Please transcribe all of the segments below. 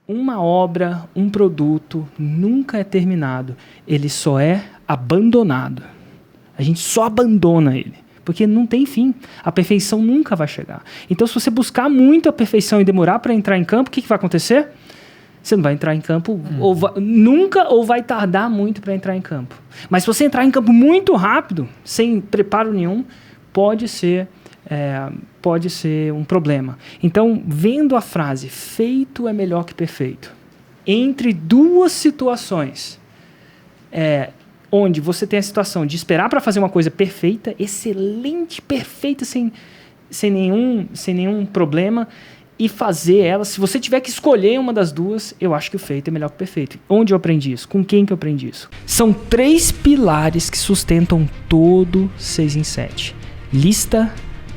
Uma obra, um produto nunca é terminado. Ele só é abandonado. A gente só abandona ele. Porque não tem fim. A perfeição nunca vai chegar. Então, se você buscar muito a perfeição e demorar para entrar em campo, o que vai acontecer? Você não vai entrar em campo nunca ou vai tardar muito para entrar em campo. Mas se você entrar em campo muito rápido, sem preparo nenhum, pode ser um problema. Então, vendo a frase, feito é melhor que perfeito, entre duas situações, onde você tem a situação de esperar para fazer uma coisa perfeita, excelente, perfeita, sem nenhum problema, e fazer ela. Se você tiver que escolher uma das duas, eu acho que o feito é melhor que o perfeito. Onde eu aprendi isso? Com quem que eu aprendi isso? São 3 pilares que sustentam todo 6 em 7. Lista,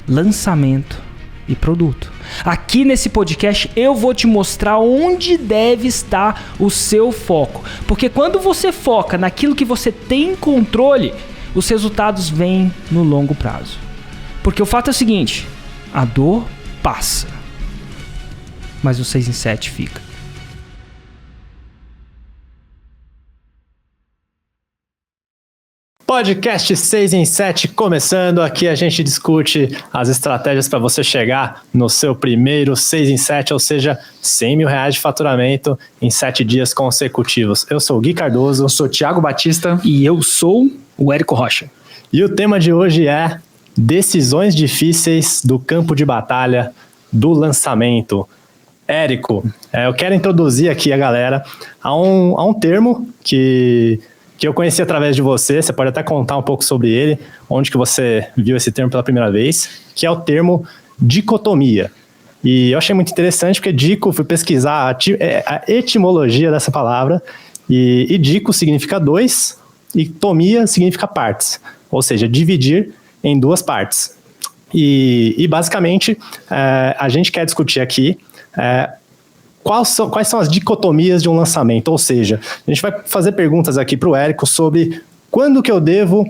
lançamento e produto. Aqui nesse podcast eu vou te mostrar onde deve estar o seu foco. Porque quando você foca naquilo que você tem controle, os resultados vêm no longo prazo. Porque o fato é o seguinte, a dor passa, mas o 6 em 7 fica. Podcast 6 em 7 começando. Aqui a gente discute as estratégias para você chegar no seu primeiro 6 em 7, ou seja, R$100 mil de faturamento em 7 dias consecutivos. Eu sou o Gui Cardoso. Eu sou o Thiago Batista. E eu sou o Érico Rocha. E o tema de hoje é decisões difíceis do campo de batalha do lançamento. Érico, eu quero introduzir aqui a galera a um termo que eu conheci através de você. Você pode até contar um pouco sobre ele, onde que você viu esse termo pela primeira vez, que é o termo dicotomia. E eu achei muito interessante porque dico, fui pesquisar a etimologia dessa palavra, e dico significa 2 e tomia significa partes, ou seja, dividir em 2 partes. E basicamente a gente quer discutir aqui quais são as dicotomias de um lançamento, ou seja, a gente vai fazer perguntas aqui para o Érico sobre quando que eu devo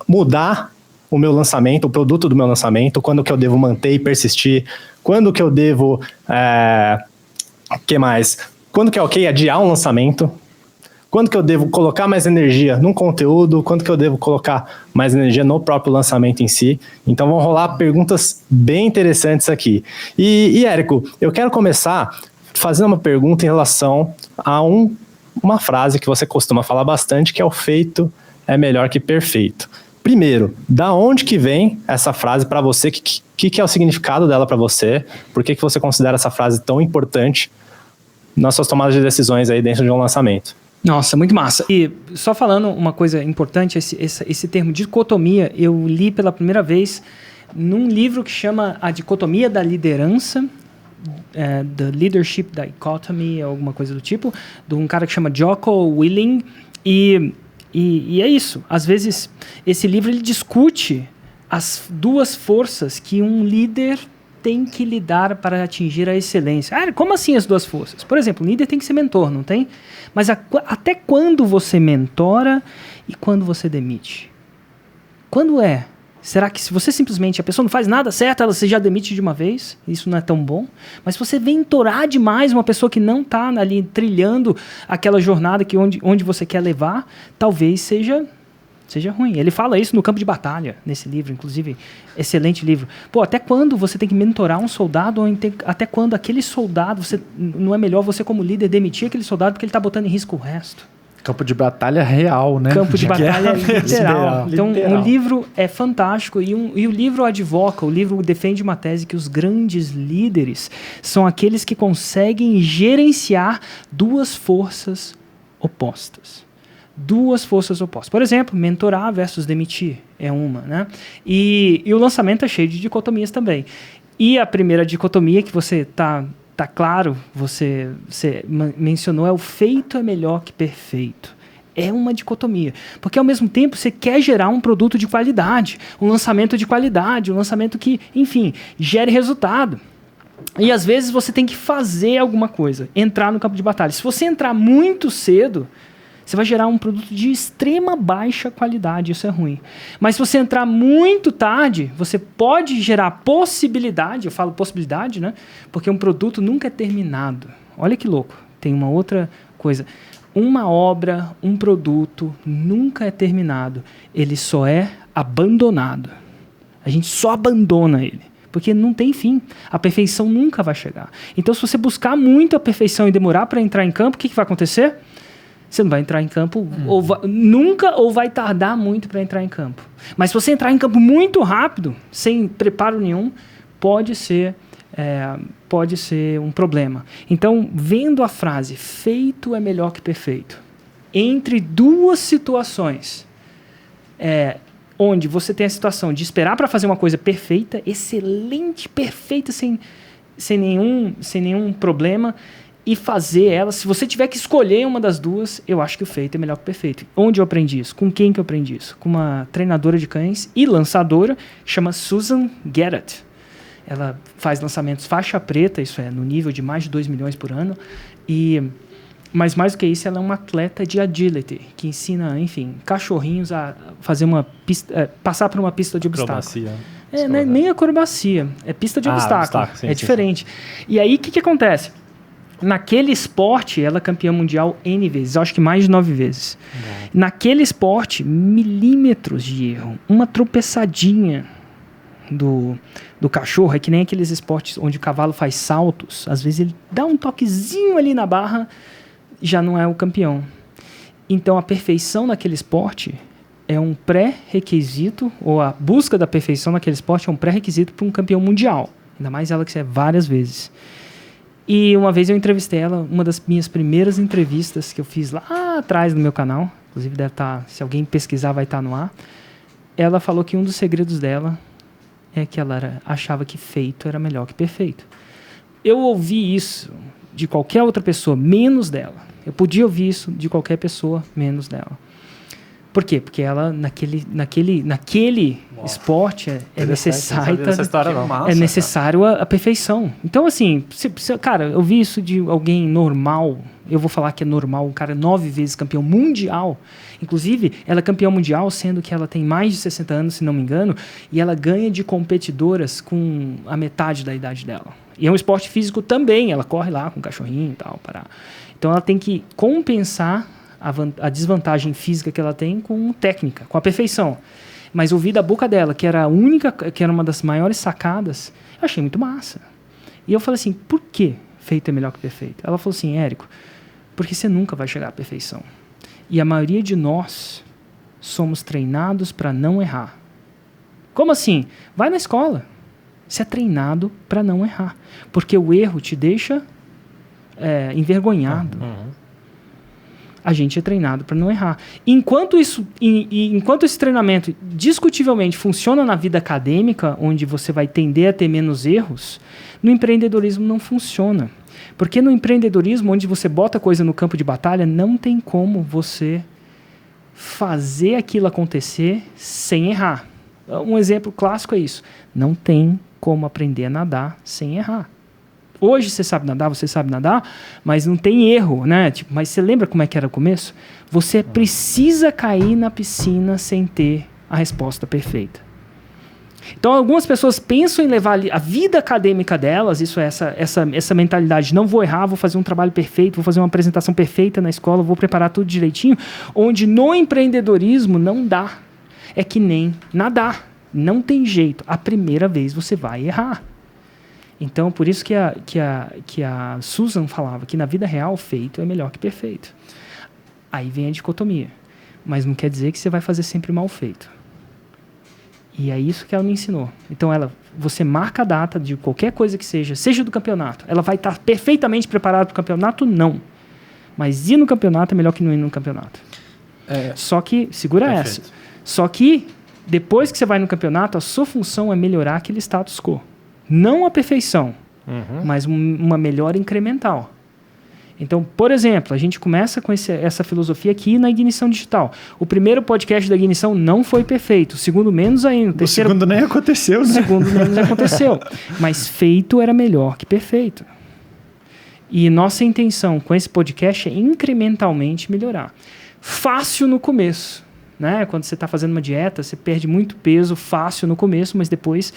mudar o meu lançamento, o produto do meu lançamento, quando que eu devo manter e persistir, quando que eu devo, quando que é ok adiar um lançamento, quando que eu devo colocar mais energia num conteúdo, quando que eu devo colocar mais energia no próprio lançamento em si. Então vão rolar perguntas bem interessantes aqui. E Érico, eu quero começar fazendo uma pergunta em relação a uma frase que você costuma falar bastante, que é o feito é melhor que perfeito. Primeiro, da onde que vem essa frase para você? Que é o significado dela para você? Por que você considera essa frase tão importante nas suas tomadas de decisões aí dentro de um lançamento? Nossa, muito massa. E só falando uma coisa importante, esse termo dicotomia, eu li pela primeira vez num livro que chama A Dicotomia da Liderança, The Leadership Dichotomy, alguma coisa do tipo, de um cara que chama Jocko Willing, e é isso. Às vezes, esse livro ele discute as 2 forças que um líder tem que lidar para atingir a excelência. Como assim as 2 forças? Por exemplo, o líder tem que ser mentor, não tem? Mas até quando você mentora e quando você demite? Quando é? Será que se você simplesmente, a pessoa não faz nada certo, você já demite de uma vez? Isso não é tão bom. Mas se você mentorar demais uma pessoa que não está ali trilhando aquela jornada que onde você quer levar, talvez seja ruim. Ele fala isso no Campo de Batalha, nesse livro, inclusive, excelente livro. Até quando você tem que mentorar um soldado, ou até quando aquele soldado, não é melhor você como líder demitir aquele soldado porque ele está botando em risco o resto? Campo de batalha real, né? Campo de batalha literal. Então, literal. O livro é fantástico e o livro advoca, o livro defende uma tese que os grandes líderes são aqueles que conseguem gerenciar 2 forças opostas. 2 forças opostas. Por exemplo, mentorar versus demitir é uma, né? E o lançamento é cheio de dicotomias também. E a primeira dicotomia que você tá claro, você mencionou, é o feito é melhor que perfeito. É uma dicotomia. Porque, ao mesmo tempo, você quer gerar um produto de qualidade, um lançamento de qualidade, um lançamento que, enfim, gere resultado. E, às vezes, você tem que fazer alguma coisa, entrar no campo de batalha. Se você entrar muito cedo, você vai gerar um produto de extrema baixa qualidade, isso é ruim. Mas se você entrar muito tarde, você pode gerar possibilidade, eu falo possibilidade, né? Porque um produto nunca é terminado. Olha que louco. tem uma outra coisa. Uma obra, um produto nunca é terminado. Ele só é abandonado. A gente só abandona ele. Porque não tem fim. A perfeição nunca vai chegar. Então, se você buscar muito a perfeição e demorar para entrar em campo, o que vai acontecer? Você não vai entrar em campo nunca ou vai tardar muito para entrar em campo. Mas se você entrar em campo muito rápido, sem preparo nenhum, pode ser um problema. Então, vendo a frase, feito é melhor que perfeito, entre duas situações, onde você tem a situação de esperar para fazer uma coisa perfeita, excelente, perfeita, sem nenhum problema, e fazer ela. Se você tiver que escolher uma das duas, eu acho que o feito é melhor que o perfeito. Onde eu aprendi isso? Com quem que eu aprendi isso? Com uma treinadora de cães e lançadora, chama Susan Garrett. Ela faz lançamentos faixa preta, isso é, no nível de mais de 2 milhões por ano. Mas mais do que isso, ela é uma atleta de agility, que ensina, enfim, cachorrinhos a fazer uma pista, passar por uma pista de obstáculo. Acrobacia. Não é nem acrobacia, é pista de obstáculo. Sim, diferente. Sim. E aí, o que acontece? Naquele esporte, ela é campeã mundial N vezes, eu acho que mais de 9 vezes. Naquele esporte, milímetros de erro, uma tropeçadinha do cachorro, é que nem aqueles esportes onde o cavalo faz saltos, às vezes ele dá um toquezinho ali na barra, já não é o campeão. Então a perfeição naquele esporte é um pré-requisito, ou a busca da perfeição naquele esporte é um pré-requisito para um campeão mundial, ainda mais ela que é várias vezes. E uma vez eu entrevistei ela, uma das minhas primeiras entrevistas que eu fiz lá atrás no meu canal, inclusive deve estar, se alguém pesquisar vai estar no ar. Ela falou que um dos segredos dela é que ela achava que feito era melhor que perfeito. Eu ouvi isso de qualquer outra pessoa, menos dela. Eu podia ouvir isso de qualquer pessoa, menos dela. Por quê? Porque ela, naquele esporte, é necessário. É necessário a perfeição. Então, assim, cara, eu vi isso de alguém normal. Eu vou falar que é normal, um cara 9 vezes campeão mundial. Inclusive, ela é campeã mundial, sendo que ela tem mais de 60 anos, se não me engano, e ela ganha de competidoras com a metade da idade dela. E é um esporte físico também, ela corre lá com o cachorrinho e tal. Então, ela tem que compensar a desvantagem física que ela tem com técnica, com a perfeição. Mas ouvir da boca dela, que era uma das maiores sacadas, eu achei muito massa. E eu falei assim, por que feito é melhor que perfeito? Ela falou assim, Érico, porque você nunca vai chegar à perfeição. E a maioria de nós somos treinados para não errar. Como assim? Vai na escola. Você é treinado para não errar. Porque o erro te deixa envergonhado. A gente é treinado para não errar. Enquanto esse treinamento discutivelmente funciona na vida acadêmica, onde você vai tender a ter menos erros, no empreendedorismo não funciona. Porque no empreendedorismo, onde você bota coisa no campo de batalha, não tem como você fazer aquilo acontecer sem errar. Um exemplo clássico é isso. Não tem como aprender a nadar sem errar. Hoje você sabe nadar, mas não tem erro, né? Mas você lembra como é que era o começo? Você precisa cair na piscina sem ter a resposta perfeita. Então, algumas pessoas pensam em levar a vida acadêmica delas, isso é essa mentalidade, não vou errar, vou fazer um trabalho perfeito, vou fazer uma apresentação perfeita na escola, vou preparar tudo direitinho, onde no empreendedorismo não dá. É que nem nadar, não tem jeito. A primeira vez você vai errar. Então, por isso que a Susan falava que na vida real, feito é melhor que perfeito. Aí vem a dicotomia. Mas não quer dizer que você vai fazer sempre mal feito. E é isso que ela me ensinou. Então, você marca a data de qualquer coisa que seja do campeonato. Ela vai estar perfeitamente preparada para o campeonato? Não. Mas ir no campeonato é melhor que não ir no campeonato. Só que, segura essa. Só que, depois que você vai no campeonato, a sua função é melhorar aquele status quo. Não a perfeição, mas uma melhora incremental. Então, por exemplo, a gente começa com essa filosofia aqui na Ignição Digital. O primeiro podcast da Ignição não foi perfeito. O segundo, menos ainda. O segundo nem aconteceu, né? O segundo menos aconteceu. Mas feito era melhor que perfeito. E nossa intenção com esse podcast é incrementalmente melhorar. Fácil no começo, né? Quando você está fazendo uma dieta, você perde muito peso fácil no começo, mas depois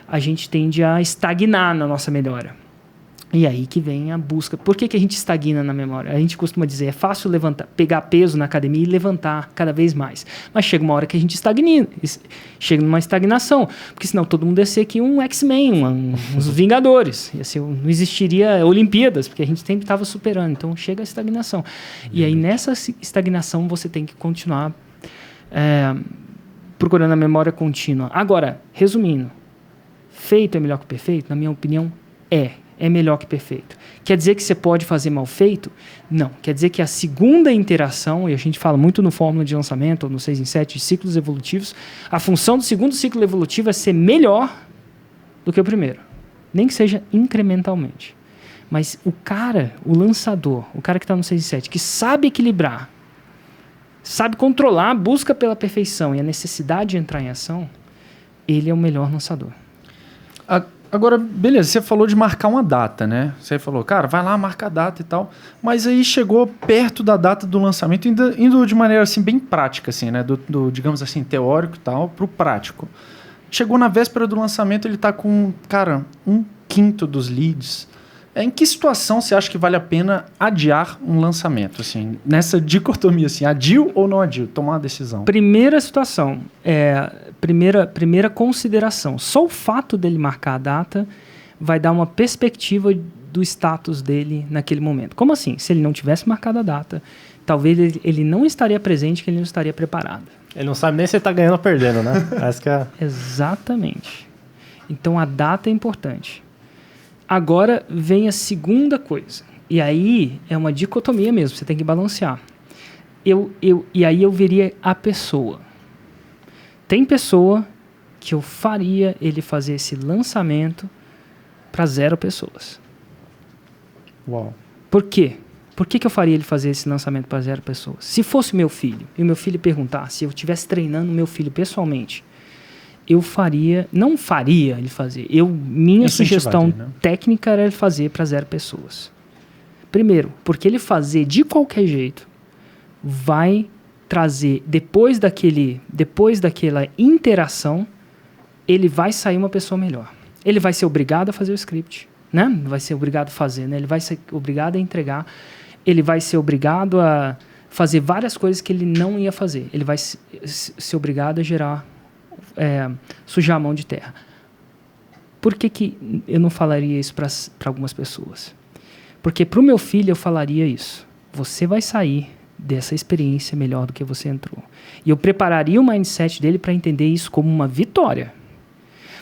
a gente tende a estagnar na nossa melhora. E aí que vem a busca. Por que a gente estagna na memória? A gente costuma dizer, é fácil levantar, pegar peso na academia e levantar cada vez mais. Mas chega uma hora que a gente chega numa estagnação. Porque senão todo mundo ia ser aqui um X-Men, uns Vingadores. Não existiria Olimpíadas, porque a gente sempre estava superando. Então chega a estagnação. E aí nessa estagnação você tem que continuar procurando a memória contínua. Agora, resumindo, feito é melhor que perfeito? Na minha opinião, é melhor que perfeito. Quer dizer que você pode fazer mal feito? Não. Quer dizer que a segunda interação, e a gente fala muito no Fórmula de Lançamento, ou no 6 em 7, de ciclos evolutivos, a função do segundo ciclo evolutivo é ser melhor do que o primeiro. Nem que seja incrementalmente. Mas o lançador, o cara que está no 6 em 7, que sabe equilibrar, sabe controlar a busca pela perfeição e a necessidade de entrar em ação, ele é o melhor lançador. Agora, beleza, você falou de marcar uma data, né? Você falou, cara, vai lá, marca a data e tal. Mas aí chegou perto da data do lançamento, indo de maneira assim, bem prática, assim, né? Do digamos assim, teórico e tal, pro prático. Chegou na véspera do lançamento, ele tá com, cara, 1/5 dos leads. Em que situação você acha que vale a pena adiar um lançamento? Assim, nessa dicotomia, assim, adio ou não adio? Tomar uma decisão. Primeira situação, primeira consideração. Só o fato dele marcar a data vai dar uma perspectiva do status dele naquele momento. Como assim? Se ele não tivesse marcado a data, talvez ele não estaria presente, que ele não estaria preparado. Ele não sabe nem se ele está ganhando ou perdendo, né? Essa que é... Exatamente. Então a data é importante. Agora vem a segunda coisa. E aí é uma dicotomia mesmo, você tem que balancear. E aí eu veria a pessoa. Tem pessoa que eu faria ele fazer esse lançamento para 0 pessoas. Uau. Por quê? Por que eu faria ele fazer esse lançamento para 0 pessoas? Se fosse meu filho, e o meu filho perguntar, se eu estivesse treinando meu filho pessoalmente, não faria ele fazer. Minha sugestão técnica era ele fazer para 0 pessoas. Primeiro, porque ele fazer de qualquer jeito vai trazer, depois daquela interação, ele vai sair uma pessoa melhor. Ele vai ser obrigado a fazer o script, né? Não vai ser obrigado a fazer, né? Ele vai ser obrigado a entregar, ele vai ser obrigado a fazer várias coisas que ele não ia fazer. Ele vai ser obrigado a sujar a mão de terra. Por que eu não falaria isso para algumas pessoas? Porque para o meu filho eu falaria isso. Você vai sair dessa experiência melhor do que você entrou. E eu prepararia o mindset dele para entender isso como uma vitória.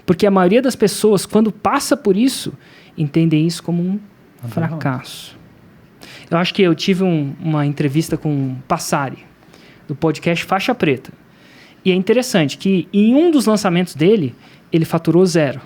Porque a maioria das pessoas, quando passa por isso, entendem isso como um fracasso. Eu acho que eu tive uma entrevista com o Passari, do podcast Faixa Preta. E é interessante que em um dos lançamentos dele, ele faturou 0.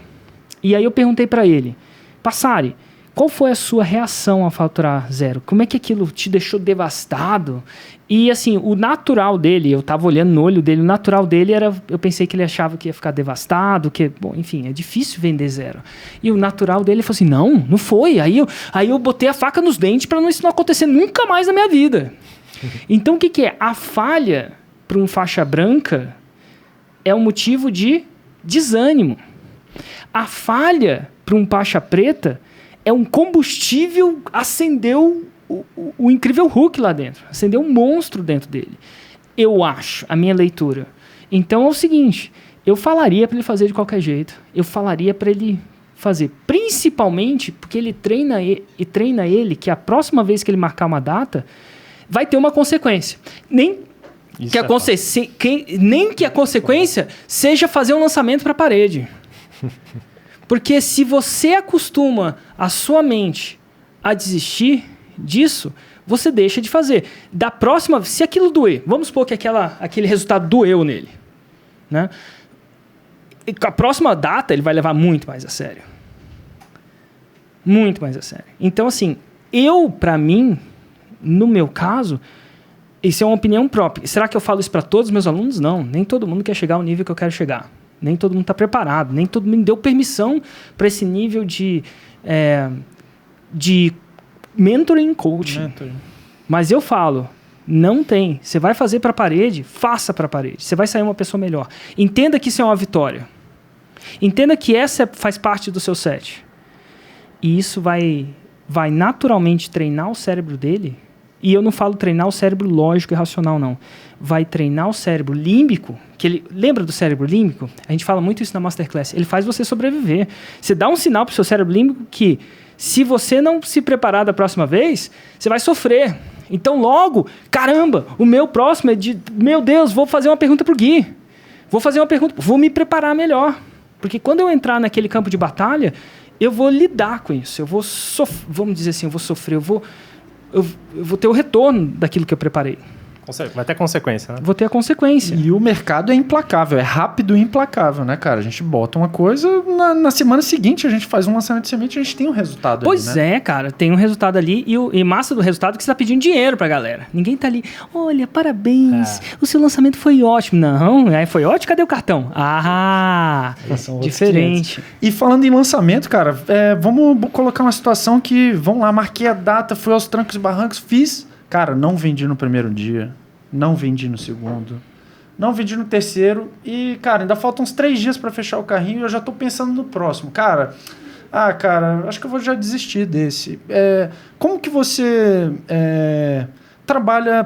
E aí eu perguntei para ele, Passari, qual foi a sua reação ao faturar 0? Como é que aquilo te deixou devastado? E assim, o natural dele, eu estava olhando no olho dele, o natural dele era, eu pensei que ele achava que ia ficar devastado, bom, enfim, é difícil vender 0. E o natural dele falou assim, não foi. Aí eu botei a faca nos dentes para isso não acontecer nunca mais na minha vida. Então o que é? A falha para um faixa branca é um motivo de desânimo. A falha para um faixa preta é um combustível, acendeu o incrível Hulk lá dentro, acendeu um monstro dentro dele. Eu acho, a minha leitura. Então é o seguinte, eu falaria para ele fazer de qualquer jeito, eu falaria para ele fazer, principalmente porque ele treina ele que a próxima vez que ele marcar uma data, vai ter uma consequência. Nem que a consequência seja fazer um lançamento para a parede. Porque se você acostuma a sua mente a desistir disso, você deixa de fazer. Da próxima, se aquilo doer, vamos supor que aquele resultado doeu nele, né? E com a próxima data, ele vai levar muito mais a sério. Muito mais a sério. Então, assim, para mim, no meu caso, isso é uma opinião própria. Será que eu falo isso para todos os meus alunos? Não. Nem todo mundo quer chegar ao nível que eu quero chegar. Nem todo mundo está preparado. Nem todo mundo me deu permissão para esse nível de mentoring coaching. Mas eu falo, não tem. Você vai fazer para a parede, faça para a parede. Você vai sair uma pessoa melhor. Entenda que isso é uma vitória. Entenda que essa faz parte do seu set. E isso vai naturalmente treinar o cérebro dele. E eu não falo treinar o cérebro lógico e racional, não. Vai treinar o cérebro límbico, que ele lembra do cérebro límbico? A gente fala muito isso na Masterclass. Ele faz você sobreviver. Você dá um sinal para o seu cérebro límbico que, se você não se preparar da próxima vez, você vai sofrer. Então, logo, caramba, o meu próximo é de... Meu Deus, vou fazer uma pergunta pro Gui. Vou me preparar melhor. Porque quando eu entrar naquele campo de batalha, eu vou lidar com isso. Eu vou vamos dizer assim, eu vou sofrer, eu vou ter o retorno daquilo que eu preparei. Vai ter consequência, né? Vou ter a consequência. E o mercado é implacável, é rápido e implacável, né, cara? A gente bota uma coisa, na semana seguinte a gente faz um lançamento de semente e a gente tem um resultado pois ali, né? É, cara, tem um resultado ali e massa do resultado é que você tá pedindo dinheiro pra galera. Ninguém tá ali, olha, parabéns, o seu lançamento foi ótimo. Não, foi ótimo, cadê o cartão? Ah, diferente. E falando em lançamento, cara, vamos colocar uma situação que, vamos lá, marquei a data, fui aos trancos e barrancos, fiz... Cara, não vendi no primeiro dia, não vendi no segundo, não vendi no terceiro e, cara, ainda faltam uns 3 dias para fechar o carrinho e eu já tô pensando no próximo. Cara, acho que eu vou já desistir desse. Como que você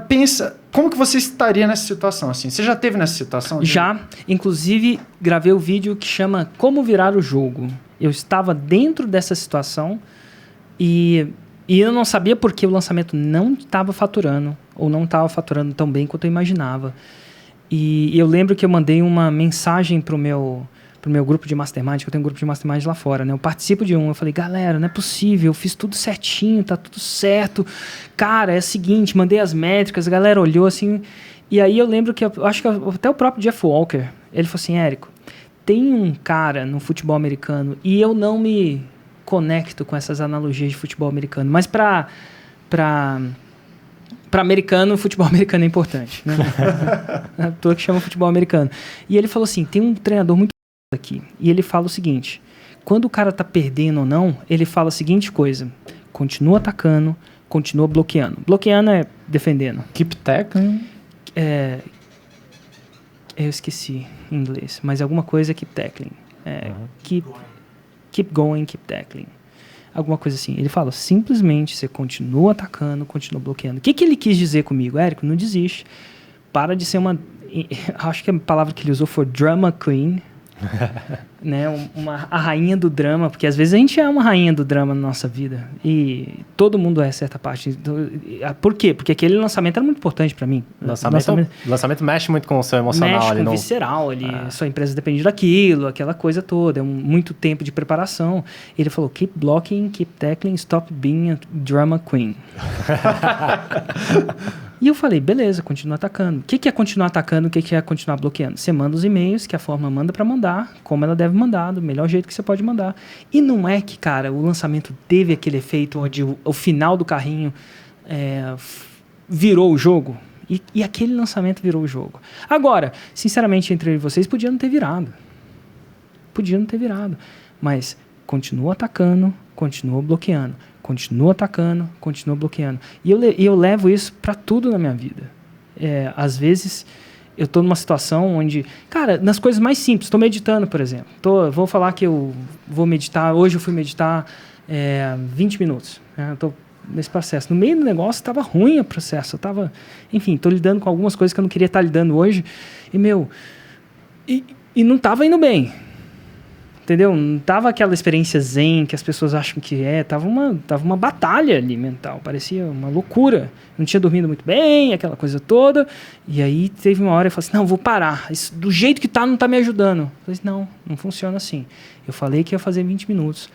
pensa, como que você estaria nessa situação? Assim? Você já teve nessa situação? Já, inclusive, gravei o vídeo que chama Como Virar o Jogo. Eu estava dentro dessa situação e eu não sabia porque o lançamento não estava faturando, ou não estava faturando tão bem quanto eu imaginava. E eu lembro que eu mandei uma mensagem pro meu grupo de mastermind, que eu tenho um grupo de mastermind lá fora, né? Eu participo de um, eu falei, galera, não é possível, eu fiz tudo certinho, tá tudo certo. Cara, é o seguinte, mandei as métricas, a galera olhou assim, e aí eu lembro que, acho que até o próprio Jeff Walker, ele falou assim, Érico, tem um cara no futebol americano, e eu não me conecto com essas analogias de futebol americano, mas para americano, o futebol americano é importante, né? É toda que chama futebol americano. E ele falou assim, tem um treinador muito aqui, e ele fala o seguinte, quando o cara tá perdendo ou não, ele fala a seguinte coisa, continua atacando, continua bloqueando. Bloqueando é defendendo. Keep tackling? Eu esqueci em inglês, mas alguma coisa é keep tackling. Keep going, keep tackling. Alguma coisa assim. Ele fala, simplesmente, você continua atacando, continua bloqueando. O que ele quis dizer comigo? Érico, não desiste. Para de ser uma... Acho que a palavra que ele usou foi drama queen. Né? A rainha do drama. Porque às vezes a gente é uma rainha do drama na nossa vida. E todo mundo é certa parte. Por quê? Porque aquele lançamento era muito importante para mim. Lançamento mexe muito com o seu emocional. Mexe ali com o visceral. Sua empresa depende daquilo, aquela coisa toda. É muito tempo de preparação. Ele falou, keep blocking, keep tackling, stop being a drama queen. E eu falei, beleza, continua atacando. O que é continuar atacando? O que é continuar bloqueando? Você manda os e-mails que a forma manda para mandar, como ela deve mandar, do melhor jeito que você pode mandar. E não é que, cara, o lançamento teve aquele efeito onde o final do carrinho virou o jogo. E aquele lançamento virou o jogo. Agora, sinceramente, entre vocês, podia não ter virado. Mas continua atacando, continua bloqueando. Continua atacando, continua bloqueando. E eu levo isso para tudo na minha vida. Às vezes, eu estou numa situação onde... Cara, nas coisas mais simples. Estou meditando, por exemplo. Vou falar que eu vou meditar... Hoje eu fui meditar 20 minutos. Né? Estou nesse processo. No meio do negócio, estava ruim o processo. Enfim, estou lidando com algumas coisas que eu não queria estar lidando hoje. E não estava indo bem. Entendeu? Não tava aquela experiência zen que as pessoas acham que tava uma batalha ali mental, parecia uma loucura. Não tinha dormido muito bem, aquela coisa toda. E aí teve uma hora eu falei assim, não, vou parar. Isso, do jeito que tá, não tá me ajudando. Eu falei assim, não funciona assim. Eu falei que ia fazer 20 minutos.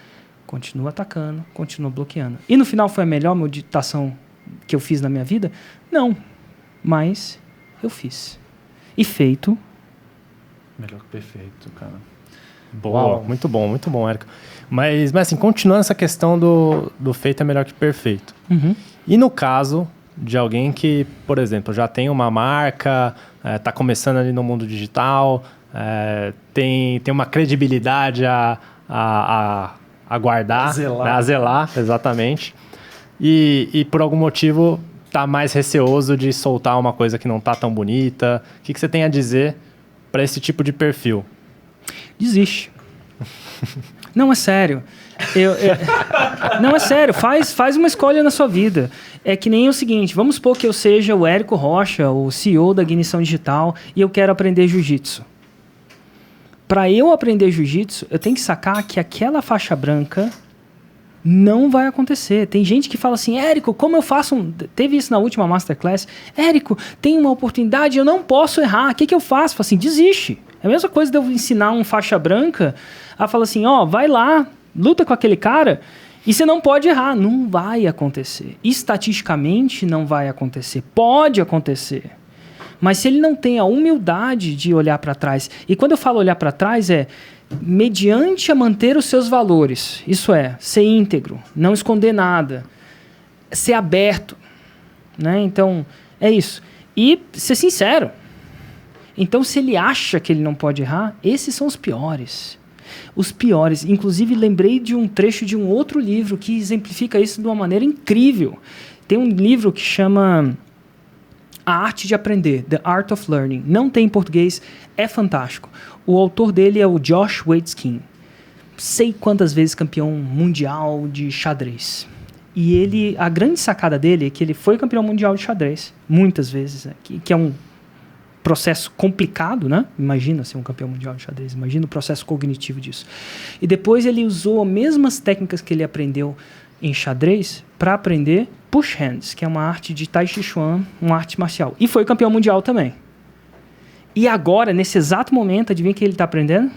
Continua atacando, continua bloqueando. E no final foi a melhor meditação que eu fiz na minha vida? Não. Mas eu fiz. E feito. Melhor que perfeito, cara. Boa, uau. Muito bom, Érico. Mas assim, continuando essa questão do feito é melhor que perfeito. Uhum. E no caso de alguém que, por exemplo, já tem uma marca, está começando ali no mundo digital, tem uma credibilidade a guardar, a zelar, exatamente. E por algum motivo está mais receoso de soltar uma coisa que não está tão bonita. O que você tem a dizer para esse tipo de perfil? Desiste. Não, é sério. Não, é sério, faz uma escolha na sua vida. É que nem o seguinte, vamos supor que eu seja o Érico Rocha, o CEO da Ignição Digital, e eu quero aprender jiu-jitsu. Para eu aprender jiu-jitsu, eu tenho que sacar que aquela faixa branca não vai acontecer. Tem gente que fala assim, Érico, como eu faço... Teve isso na última Masterclass. Érico, tem uma oportunidade, eu não posso errar. O que eu faço? Falo assim, desiste. É a mesma coisa de eu ensinar um faixa branca a falar assim, vai lá, luta com aquele cara e você não pode errar. Não vai acontecer. Estatisticamente não vai acontecer. Pode acontecer. Mas se ele não tem a humildade de olhar para trás... E quando eu falo olhar para trás mediante a manter os seus valores. Isso é, ser íntegro, não esconder nada, ser aberto, né? Então, é isso. E ser sincero. Então, se ele acha que ele não pode errar, esses são os piores. Os piores. Inclusive, lembrei de um trecho de um outro livro que exemplifica isso de uma maneira incrível. Tem um livro que chama A Arte de Aprender, The Art of Learning. Não tem em português, é fantástico. O autor dele é o Josh Waitzkin. Sei quantas vezes campeão mundial de xadrez. E a grande sacada dele é que ele foi campeão mundial de xadrez, muitas vezes, né? que é um processo complicado, né? Imagina ser um campeão mundial de xadrez, imagina o processo cognitivo disso. E depois ele usou as mesmas técnicas que ele aprendeu em xadrez para aprender push hands, que é uma arte de Tai Chi Chuan, uma arte marcial. E foi campeão mundial também. E agora, nesse exato momento, adivinha o que ele está aprendendo?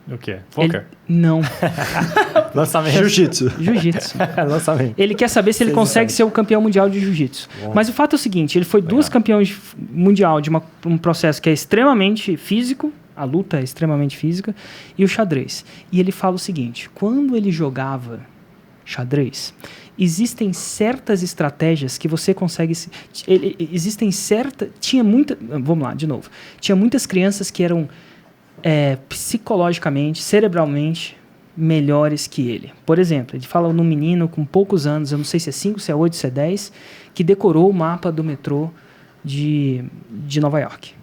O quê? Poker? Não. Lançamento. Jiu-jitsu. Jiu-jitsu. Lançamento. Ele quer saber se ele consegue ser o campeão mundial de jiu-jitsu. Mas o fato é o seguinte, ele foi duas campeões mundial de um processo que é extremamente físico, a luta é extremamente física, e o xadrez. E ele fala o seguinte, quando ele jogava xadrez, existem certas estratégias que você consegue... Vamos lá, de novo. Tinha muitas crianças que eram psicologicamente, cerebralmente, melhores que ele. Por exemplo, ele fala num menino com poucos anos, eu não sei se é 5, se é 8, se é 10, que decorou o mapa do metrô de Nova York.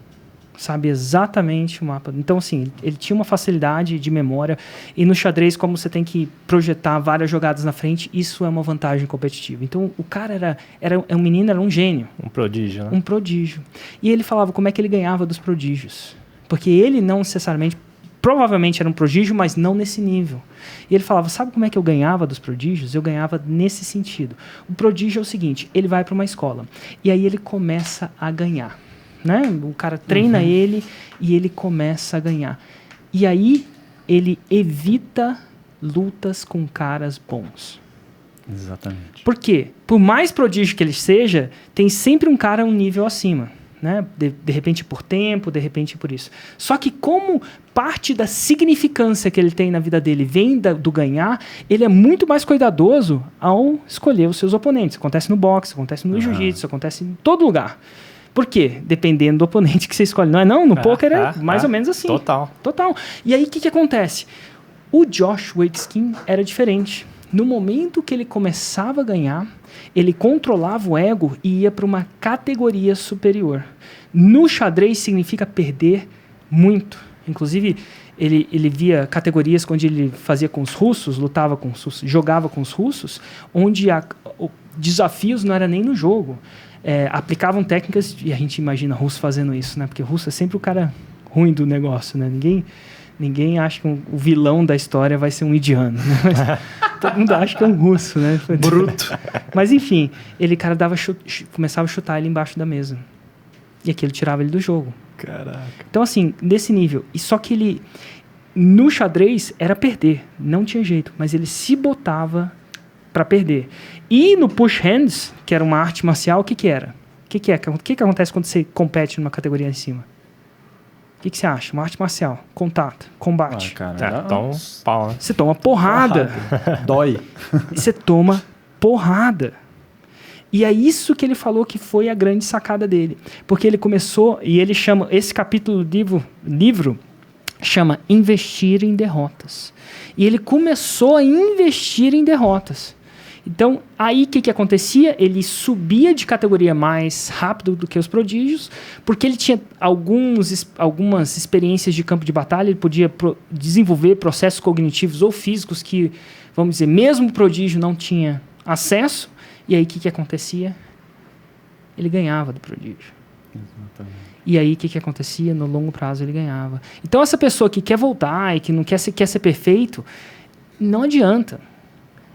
Sabe exatamente o mapa. Então, assim, ele tinha uma facilidade de memória. E no xadrez, como você tem que projetar várias jogadas na frente, isso é uma vantagem competitiva. Então, o cara era um menino, era um gênio. Um prodígio, né? Um prodígio. E ele falava como é que ele ganhava dos prodígios. Porque ele não necessariamente... Provavelmente era um prodígio, mas não nesse nível. E ele falava, sabe como é que eu ganhava dos prodígios? Eu ganhava nesse sentido. O prodígio é o seguinte, ele vai para uma escola. E aí ele começa a ganhar. Né? O cara treina ele e ele começa a ganhar. E aí ele evita lutas com caras bons. Exatamente. Por quê? Por mais prodígio que ele seja, tem sempre um cara um nível acima. Né? De repente por tempo, de repente por isso. Só que como parte da significância que ele tem na vida dele vem do ganhar, ele é muito mais cuidadoso ao escolher os seus oponentes. Acontece no boxe, acontece no jiu-jitsu, acontece em todo lugar. Por quê? Dependendo do oponente que você escolhe. Não, no poker é mais ou menos assim. Total. E aí, o que acontece? O Josh Waitzkin era diferente. No momento que ele começava a ganhar, ele controlava o ego e ia para uma categoria superior. No xadrez significa perder muito. Inclusive, ele via categorias onde ele fazia com os russos, lutava com os russos, jogava com os russos, onde desafios não era nem no jogo. Aplicavam técnicas, e a gente imagina russo fazendo isso, né? Porque o russo é sempre o cara ruim do negócio, né? Ninguém acha que o vilão da história vai ser um indiano, né? Mas todo mundo acha que é um russo, né? Bruto. Mas enfim, cara começava a chutar ele embaixo da mesa. E aquilo tirava ele do jogo. Caraca. Então assim, nesse nível. E só que ele, no xadrez, era perder. Não tinha jeito. Mas ele se botava para perder. E no push hands, que era uma arte marcial, o que era? O que acontece quando você compete numa categoria em cima? O que você acha? Uma arte marcial, contato, combate. Então, pau, né? Você toma porrada. Dói. Você toma porrada. E é isso que ele falou que foi a grande sacada dele. Porque ele começou, e ele chama, esse capítulo do livro chama Investir em Derrotas. E ele começou a investir em derrotas. Então, aí o que acontecia? Ele subia de categoria mais rápido do que os prodígios, porque ele tinha algumas experiências de campo de batalha, ele podia desenvolver processos cognitivos ou físicos que, vamos dizer, mesmo o prodígio não tinha acesso. E aí o que acontecia? Ele ganhava do prodígio. Exatamente. E aí o que acontecia? No longo prazo ele ganhava. Então essa pessoa que quer voltar e que não quer ser perfeito, não adianta.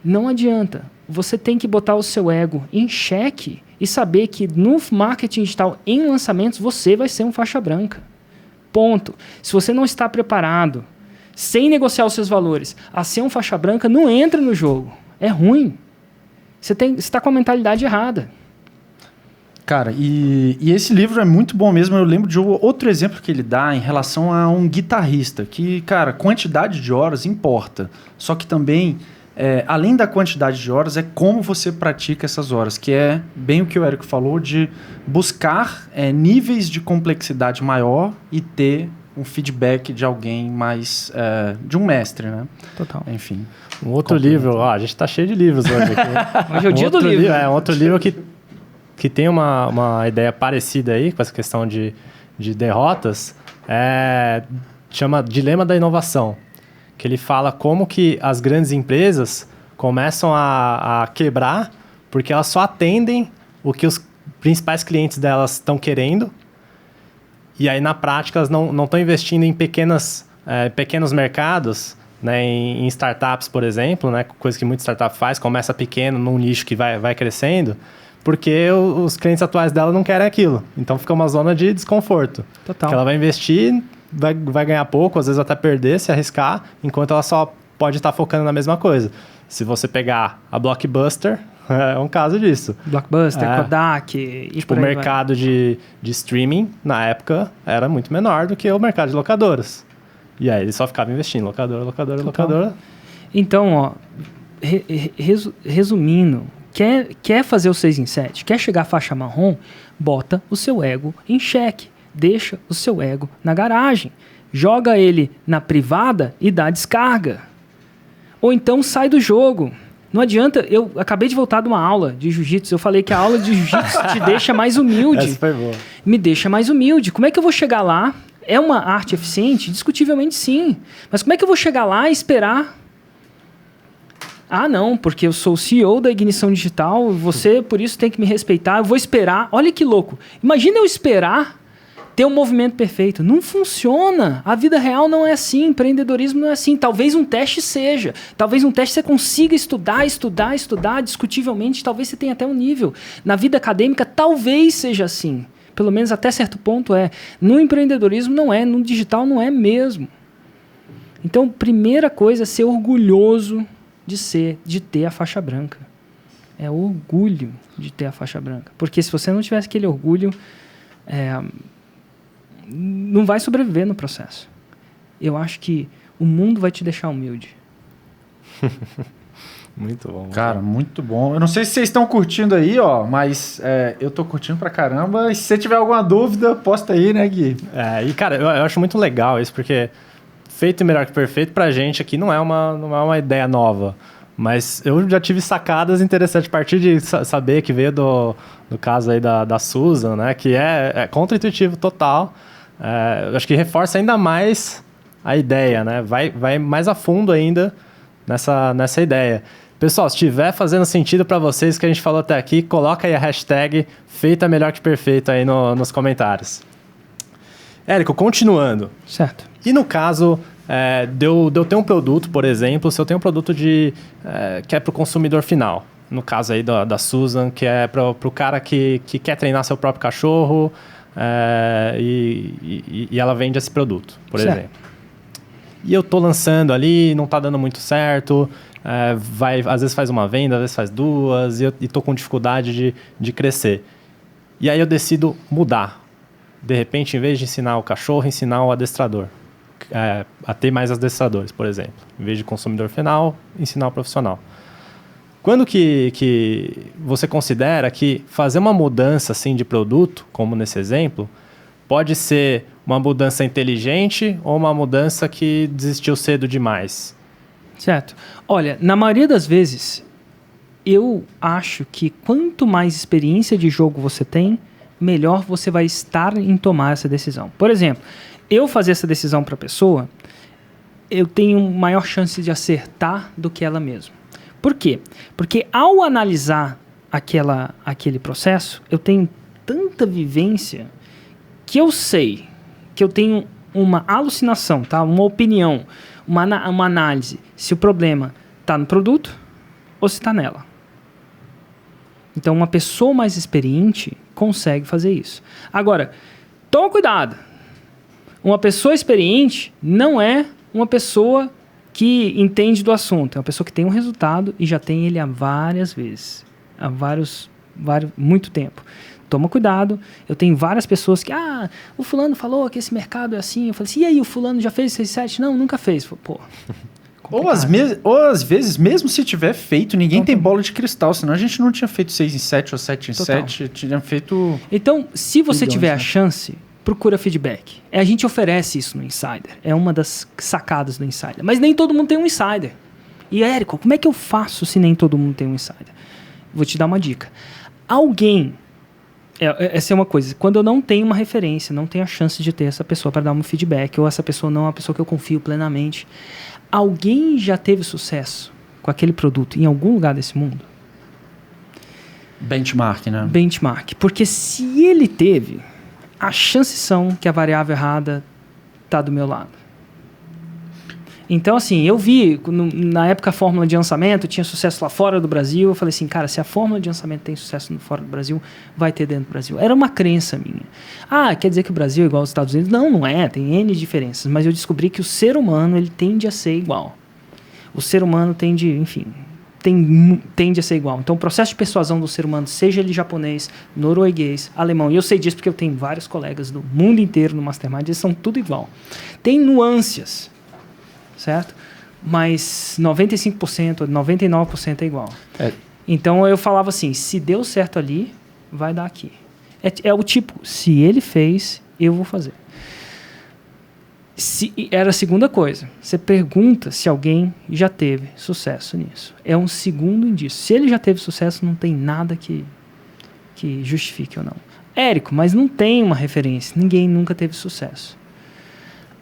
Não adianta. Você tem que botar o seu ego em xeque e saber que no marketing digital, em lançamentos, você vai ser um faixa branca. Ponto. Se você não está preparado, sem negociar os seus valores, a ser um faixa branca, não entra no jogo. É ruim. Você está com a mentalidade errada. Cara, e esse livro é muito bom mesmo. Eu lembro de outro exemplo que ele dá em relação a um guitarrista. Que, cara, quantidade de horas importa. Só que também, além da quantidade de horas, é como você pratica essas horas. Que é bem o que o Érico falou de buscar níveis de complexidade maior e ter um feedback de alguém mais... de um mestre, né? Total. Enfim. Um outro livro... a gente tá cheio de livros hoje aqui. Hoje é o dia do livro. Um outro livro que tem uma ideia parecida aí com essa questão de derrotas, chama Dilema da Inovação, que ele fala como que as grandes empresas começam a quebrar porque elas só atendem o que os principais clientes delas estão querendo, e aí na prática elas não estão investindo em pequenos mercados, né, em startups, por exemplo, né, coisa que muita startup faz, começa pequeno num nicho que vai crescendo, porque os clientes atuais dela não querem aquilo. Então fica uma zona de desconforto. Total. Que ela vai investir, vai ganhar pouco, às vezes até perder, se arriscar, enquanto ela só pode estar focando na mesma coisa. Se você pegar a Blockbuster, é um caso disso. Blockbuster, Kodak... E tipo, o mercado de streaming, na época, era muito menor do que o mercado de locadoras. E aí ele só ficava investindo, locadora. Então, ó, resumindo... Quer fazer o 6 em 7? Quer chegar à faixa marrom? Bota o seu ego em xeque. Deixa o seu ego na garagem. Joga ele na privada e dá descarga. Ou então sai do jogo. Não adianta... Eu acabei de voltar de uma aula de jiu-jitsu. Eu falei que a aula de jiu-jitsu te deixa mais humilde. Essa foi boa. Me deixa mais humilde. Como é que eu vou chegar lá? É uma arte eficiente? Discutivelmente sim. Mas como é que eu vou chegar lá e esperar... Ah, não, porque eu sou o CEO da Ignição Digital, você, por isso, tem que me respeitar, eu vou esperar. Olha que louco. Imagina eu esperar ter um movimento perfeito. Não funciona. A vida real não é assim, empreendedorismo não é assim. Talvez um teste seja. Talvez um teste você consiga estudar, discutivelmente, talvez você tenha até um nível. Na vida acadêmica, talvez seja assim. Pelo menos até certo ponto é. No empreendedorismo não é, no digital não é mesmo. Então, primeira coisa é ser orgulhoso de ter a faixa branca. É orgulho de ter a faixa branca. Porque se você não tivesse aquele orgulho, não vai sobreviver no processo. Eu acho que o mundo vai te deixar humilde. Muito bom. Cara, muito bom. Eu não sei se vocês estão curtindo aí, ó, mas eu tô curtindo pra caramba. E se você tiver alguma dúvida, posta aí, né, Gui? E, cara, eu acho muito legal isso, porque feito melhor que perfeito pra gente aqui não é uma ideia nova. Mas eu já tive sacadas interessantes a partir de saber que veio do caso aí da Susan, né? Que é contra-intuitivo total. Eu acho que reforça ainda mais a ideia, né? Vai mais a fundo ainda nessa ideia. Pessoal, se estiver fazendo sentido para vocês o que a gente falou até aqui, coloca aí a hashtag feita melhor que perfeito aí nos comentários. Érico, continuando. Certo. E no caso de eu ter um produto, por exemplo, se eu tenho um produto que é para o consumidor final, no caso aí da Susan, que é para o cara que quer treinar seu próprio cachorro e ela vende esse produto, por exemplo. E eu estou lançando ali, não está dando muito certo, às vezes faz uma venda, às vezes faz duas, e estou com dificuldade de crescer. E aí eu decido mudar. De repente, em vez de ensinar o cachorro, ensinar o adestrador. A ter mais adestradores, por exemplo. Em vez de consumidor final, ensinar o profissional. Quando que você considera que fazer uma mudança assim, de produto, como nesse exemplo, pode ser uma mudança inteligente ou uma mudança que desistiu cedo demais? Certo. Olha, na maioria das vezes, eu acho que quanto mais experiência de jogo você tem, melhor você vai estar em tomar essa decisão. Por exemplo, eu fazer essa decisão para a pessoa, eu tenho maior chance de acertar do que ela mesma. Por quê? Porque ao analisar aquele processo, eu tenho tanta vivência que eu sei que eu tenho uma alucinação, tá? Uma opinião, uma análise, se o problema está no produto ou se está nela. Então, uma pessoa mais experiente consegue fazer isso. Agora, toma cuidado. Uma pessoa experiente não é uma pessoa que entende do assunto. É uma pessoa que tem um resultado e já tem ele há várias vezes. Há muito tempo. Toma cuidado. Eu tenho várias pessoas que... o fulano falou que esse mercado é assim. Eu falei assim, e aí, o fulano já fez 6-7? Não, nunca fez. Pô... Ou às vezes, mesmo se tiver feito, ninguém tem bola de cristal, senão a gente não tinha feito 6-7 ou 7-7, tinha feito... Então, se você tiver a chance, procura feedback. A gente oferece isso no Insider, é uma das sacadas do Insider. Mas nem todo mundo tem um Insider. E, Érico, como é que eu faço se nem todo mundo tem um Insider? Vou te dar uma dica. Essa é uma coisa, quando eu não tenho uma referência, não tenho a chance de ter essa pessoa para dar um feedback, ou essa pessoa não é uma pessoa que eu confio plenamente... Alguém já teve sucesso com aquele produto em algum lugar desse mundo? Benchmark, né? Benchmark. Porque se ele teve, as chances são que a variável errada está do meu lado. Então, assim, eu vi, na época a fórmula de lançamento tinha sucesso lá fora do Brasil. Eu falei assim, cara, se a fórmula de lançamento tem sucesso fora do Brasil, vai ter dentro do Brasil. Era uma crença minha. Quer dizer que o Brasil é igual aos Estados Unidos? Não, não é. Tem N diferenças. Mas eu descobri que o ser humano, ele tende a ser igual. O ser humano tende a ser igual. Então, o processo de persuasão do ser humano, seja ele japonês, norueguês, alemão, e eu sei disso porque eu tenho vários colegas do mundo inteiro no Mastermind, eles são tudo igual. Tem nuances, certo? Mas 95%, 99% é igual. Então eu falava assim, se deu certo ali, vai dar aqui. É o tipo, se ele fez, eu vou fazer. Era a segunda coisa. Você pergunta se alguém já teve sucesso nisso. É um segundo indício. Se ele já teve sucesso, não tem nada que justifique ou não. Érico, mas não tem uma referência. Ninguém nunca teve sucesso.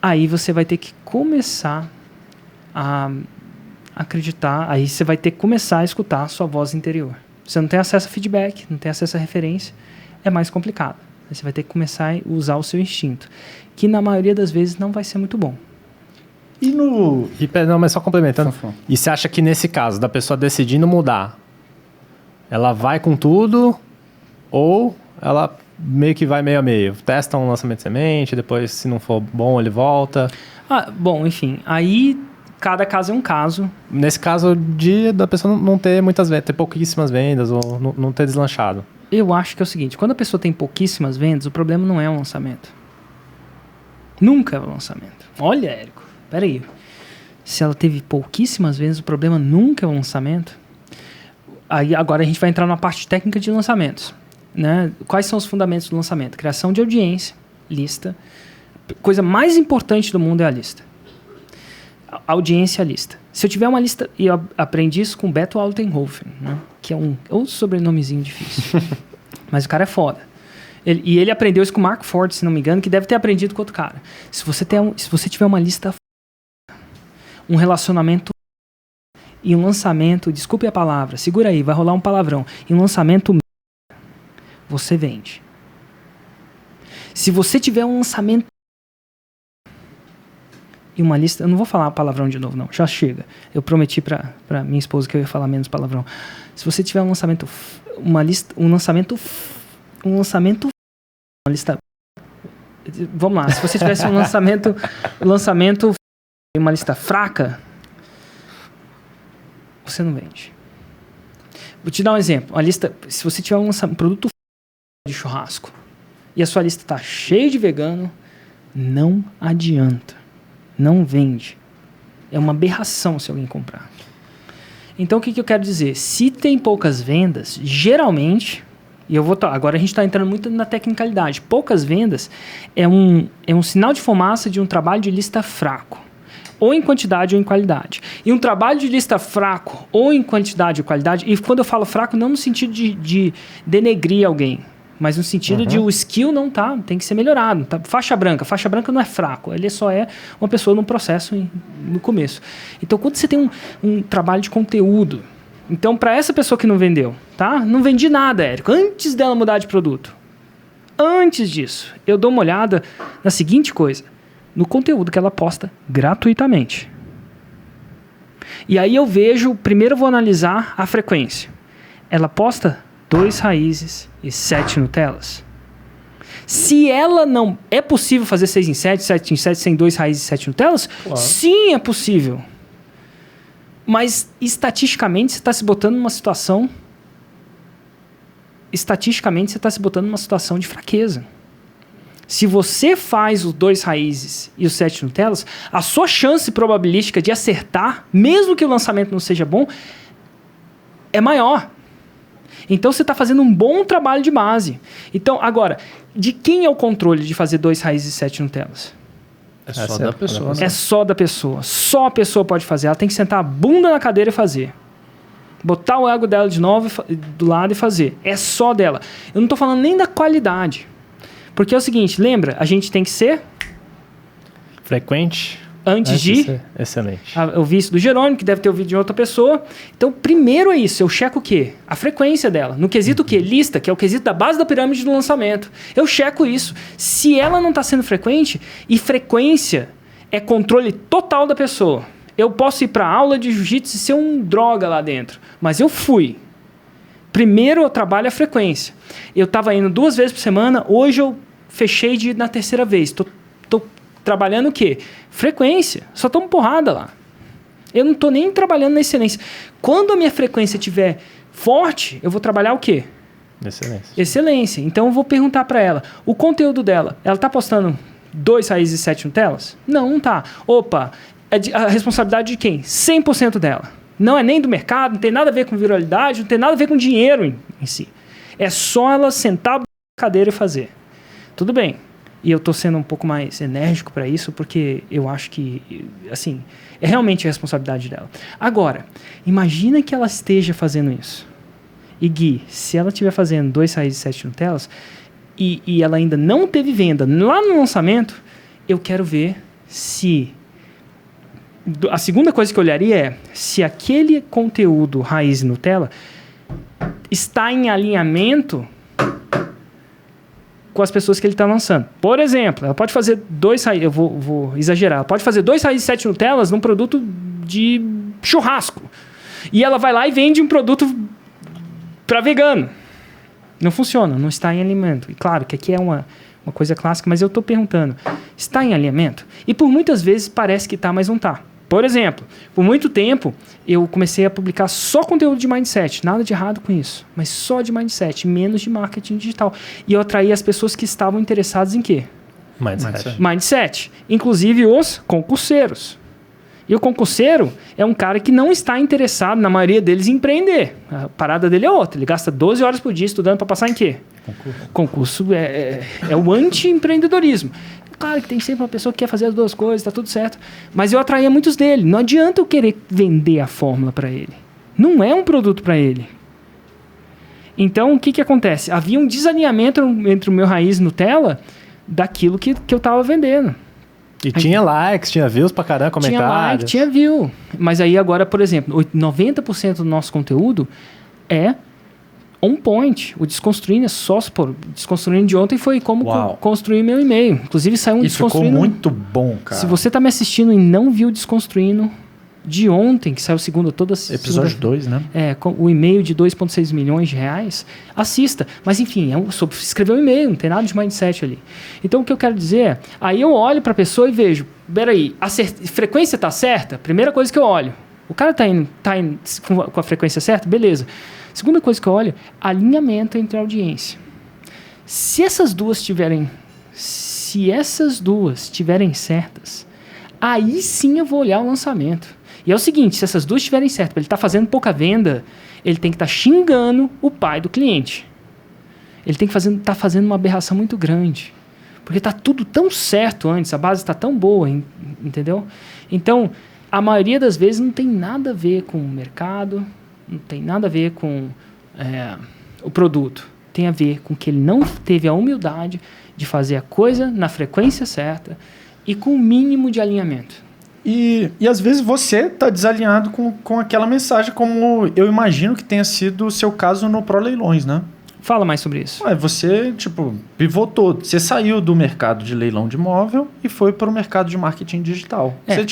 Aí você vai ter que começar a acreditar, aí você vai ter que começar a escutar a sua voz interior. Você não tem acesso a feedback, não tem acesso a referência, é mais complicado. Aí você vai ter que começar a usar o seu instinto, que na maioria das vezes não vai ser muito bom. Não, mas só complementando. E você acha que nesse caso, da pessoa decidindo mudar, ela vai com tudo ou ela meio que vai meio a meio? Testa um lançamento de semente, depois se não for bom ele volta? Bom, enfim, aí cada caso é um caso. Nesse caso da pessoa não ter muitas vendas, ter pouquíssimas vendas ou não ter deslanchado. Eu acho que é o seguinte, quando a pessoa tem pouquíssimas vendas, o problema não é o lançamento. Nunca é o lançamento. Olha, Érico, peraí. Se ela teve pouquíssimas vendas, o problema nunca é o lançamento. Aí agora a gente vai entrar na parte técnica de lançamentos, né? Quais são os fundamentos do lançamento? Criação de audiência, lista. A coisa mais importante do mundo é a lista. Audiência e a lista. Se eu tiver uma lista, e eu aprendi isso com Beto Altenhofen, né? Que é outro sobrenomezinho difícil. Mas o cara é foda. Ele aprendeu isso com o Mark Ford, se não me engano, que deve ter aprendido com outro cara. Se você tiver uma lista, um relacionamento e um lançamento, desculpe a palavra, segura aí, vai rolar um palavrão, e um lançamento, você vende. Se você tiver um lançamento e uma lista, eu não vou falar palavrão de novo não, já chega. Eu prometi pra minha esposa que eu ia falar menos palavrão. Se você tiver um lançamento, uma lista, vamos lá, se você tivesse um lançamento e uma lista fraca, você não vende. Vou te dar um exemplo, se você tiver um produto de churrasco e a sua lista está cheia de vegano, não adianta. Não vende. É uma aberração se alguém comprar. Então, o que eu quero dizer? Se tem poucas vendas, geralmente, e agora a gente está entrando muito na tecnicalidade, poucas vendas é um sinal de fumaça de um trabalho de lista fraco. ou em quantidade ou em qualidade. E um trabalho de lista fraco, ou em quantidade ou qualidade, e quando eu falo fraco, não no sentido de denegrir alguém, mas no sentido de o skill não tá, tem que ser melhorado. Tá? Faixa branca não é fraco, ele só é uma pessoa num processo no começo. Então, quando você tem um trabalho de conteúdo, então, para essa pessoa que não vendeu, tá? Não vendi nada, Érico, antes dela mudar de produto. Antes disso, eu dou uma olhada na seguinte coisa, no conteúdo que ela posta gratuitamente. E aí eu vejo, primeiro eu vou analisar a frequência. Ela posta 2 raízes e 7 Nutellas. Se ela não... É possível fazer 6 em 7, 7 em 7 sem 2 raízes e 7 Nutellas? Claro. Sim, é possível. Mas estatisticamente você está se botando numa situação... Estatisticamente você está se botando numa situação de fraqueza. Se você faz os 2 raízes e os 7 Nutellas, a sua chance probabilística de acertar, mesmo que o lançamento não seja bom, é maior. Então você está fazendo um bom trabalho de base. Então, agora, de quem é o controle de fazer 2 raízes e 7 Nutellas? É só da pessoa. É só da pessoa. Só a pessoa pode fazer. Ela tem que sentar a bunda na cadeira e fazer. Botar o ego dela de novo do lado e fazer. É só dela. Eu não estou falando nem da qualidade. Porque é o seguinte, lembra? A gente tem que ser... frequente. Antes de... Excelente. Eu vi isso do Jerônimo, que deve ter ouvido de outra pessoa. Então, primeiro é isso. Eu checo o quê? A frequência dela. No quesito o quê? Lista, que é o quesito da base da pirâmide do lançamento. Eu checo isso. Se ela não está sendo frequente, e frequência é controle total da pessoa. Eu posso ir para aula de jiu-jitsu e ser um droga lá dentro. Mas eu fui. Primeiro eu trabalho a frequência. Eu estava indo 2 vezes por semana, hoje eu fechei de ir na 3ª vez. Estou trabalhando o quê? Frequência. Só tomo porrada lá. Eu não estou nem trabalhando na excelência. Quando a minha frequência estiver forte, eu vou trabalhar o quê? Excelência. Então eu vou perguntar para ela, o conteúdo dela, ela está postando 2 raízes e 7 Nutellas? Não, não está. Opa, a responsabilidade de quem? 100% dela. Não é nem do mercado, não tem nada a ver com viralidade, não tem nada a ver com dinheiro em si. É só ela sentar na cadeira e fazer. Tudo bem. E eu estou sendo um pouco mais enérgico para isso, porque eu acho que, assim, é realmente a responsabilidade dela. Agora, imagina que ela esteja fazendo isso. E Gui, se ela estiver fazendo 2 raízes e 7 Nutellas, e ela ainda não teve venda lá no lançamento, eu quero ver se... A segunda coisa que eu olharia é se aquele conteúdo raiz e Nutella está em alinhamento com as pessoas que ele está lançando. Por exemplo, ela pode fazer 2 raízes, eu vou exagerar, ela pode fazer 2 raízes e 7 Nutellas num produto de churrasco. E ela vai lá e vende um produto para vegano. Não funciona, não está em alinhamento. E claro que aqui é uma coisa clássica, mas eu estou perguntando, está em alinhamento? E por muitas vezes parece que está, mas não está. Por exemplo, por muito tempo eu comecei a publicar só conteúdo de mindset, nada de errado com isso, mas só de mindset, menos de marketing digital. E eu atraí as pessoas que estavam interessadas em quê? Mindset. Inclusive os concurseiros. E o concurseiro é um cara que não está interessado, na maioria deles, em empreender. A parada dele é outra. Ele gasta 12 horas por dia estudando para passar em quê? Concurso é o anti-empreendedorismo. Claro que tem sempre uma pessoa que quer fazer as 2 coisas, está tudo certo. Mas eu atraía muitos dele. Não adianta eu querer vender a fórmula para ele. Não é um produto para ele. Então, o que acontece? Havia um desalinhamento entre o meu raiz Nutella daquilo que eu estava vendendo. E tinha likes, tinha views pra caramba, comentários. Tinha like, tinha view. Mas aí agora, por exemplo, 90% do nosso conteúdo é on point. O Desconstruindo é só... Pô, Desconstruindo de ontem foi como construir meu e-mail. Inclusive saiu um Desconstruindo... Ficou muito bom, cara. Se você tá me assistindo e não viu o Desconstruindo de ontem, que saiu episódio 2, né? Com o e-mail de 2,6 milhões de reais, assista. Mas enfim, sobre escrever um e-mail, não tem nada de mindset ali. Então o que eu quero dizer é, aí eu olho para a pessoa e vejo, peraí, a frequência tá certa? Primeira coisa que eu olho, o cara tá indo com a frequência certa? Beleza. Segunda coisa que eu olho, alinhamento entre a audiência. Se essas duas tiverem certas, aí sim eu vou olhar o lançamento. E é o seguinte, se essas duas estiverem certas, ele está fazendo pouca venda, ele tem que estar xingando o pai do cliente. Ele tem que estar fazendo uma aberração muito grande. Porque tá tudo tão certo antes, a base está tão boa, entendeu? Então, a maioria das vezes não tem nada a ver com o mercado, não tem nada a ver com o produto. Tem a ver com que ele não teve a humildade de fazer a coisa na frequência certa e com o mínimo de alinhamento. E às vezes você está desalinhado com aquela mensagem, como eu imagino que tenha sido o seu caso no ProLeilões, né? Fala mais sobre isso. Você, pivotou. Você saiu do mercado de leilão de imóvel e foi para o mercado de marketing digital. Você,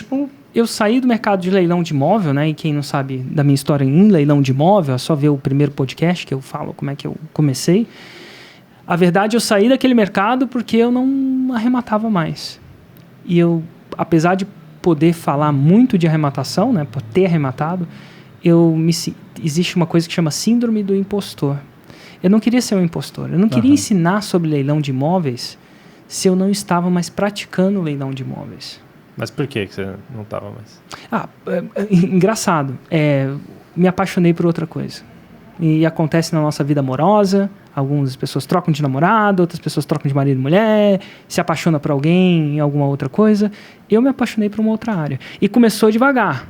Eu saí do mercado de leilão de imóvel, né? E quem não sabe da minha história em leilão de imóvel, é só ver o primeiro podcast que eu falo como é que eu comecei. A verdade, eu saí daquele mercado porque eu não arrematava mais. E eu, apesar de poder falar muito de arrematação, né? Por ter arrematado, existe uma coisa que chama síndrome do impostor. Eu não queria ser um impostor. Eu não queria ensinar sobre leilão de imóveis se eu não estava mais praticando leilão de imóveis. Mas por que você não estava mais? Engraçado. Me apaixonei por outra coisa. E acontece na nossa vida amorosa. Algumas pessoas trocam de namorado, outras pessoas trocam de marido e mulher, se apaixona por alguém em alguma outra coisa. Eu me apaixonei por uma outra área. E começou devagar.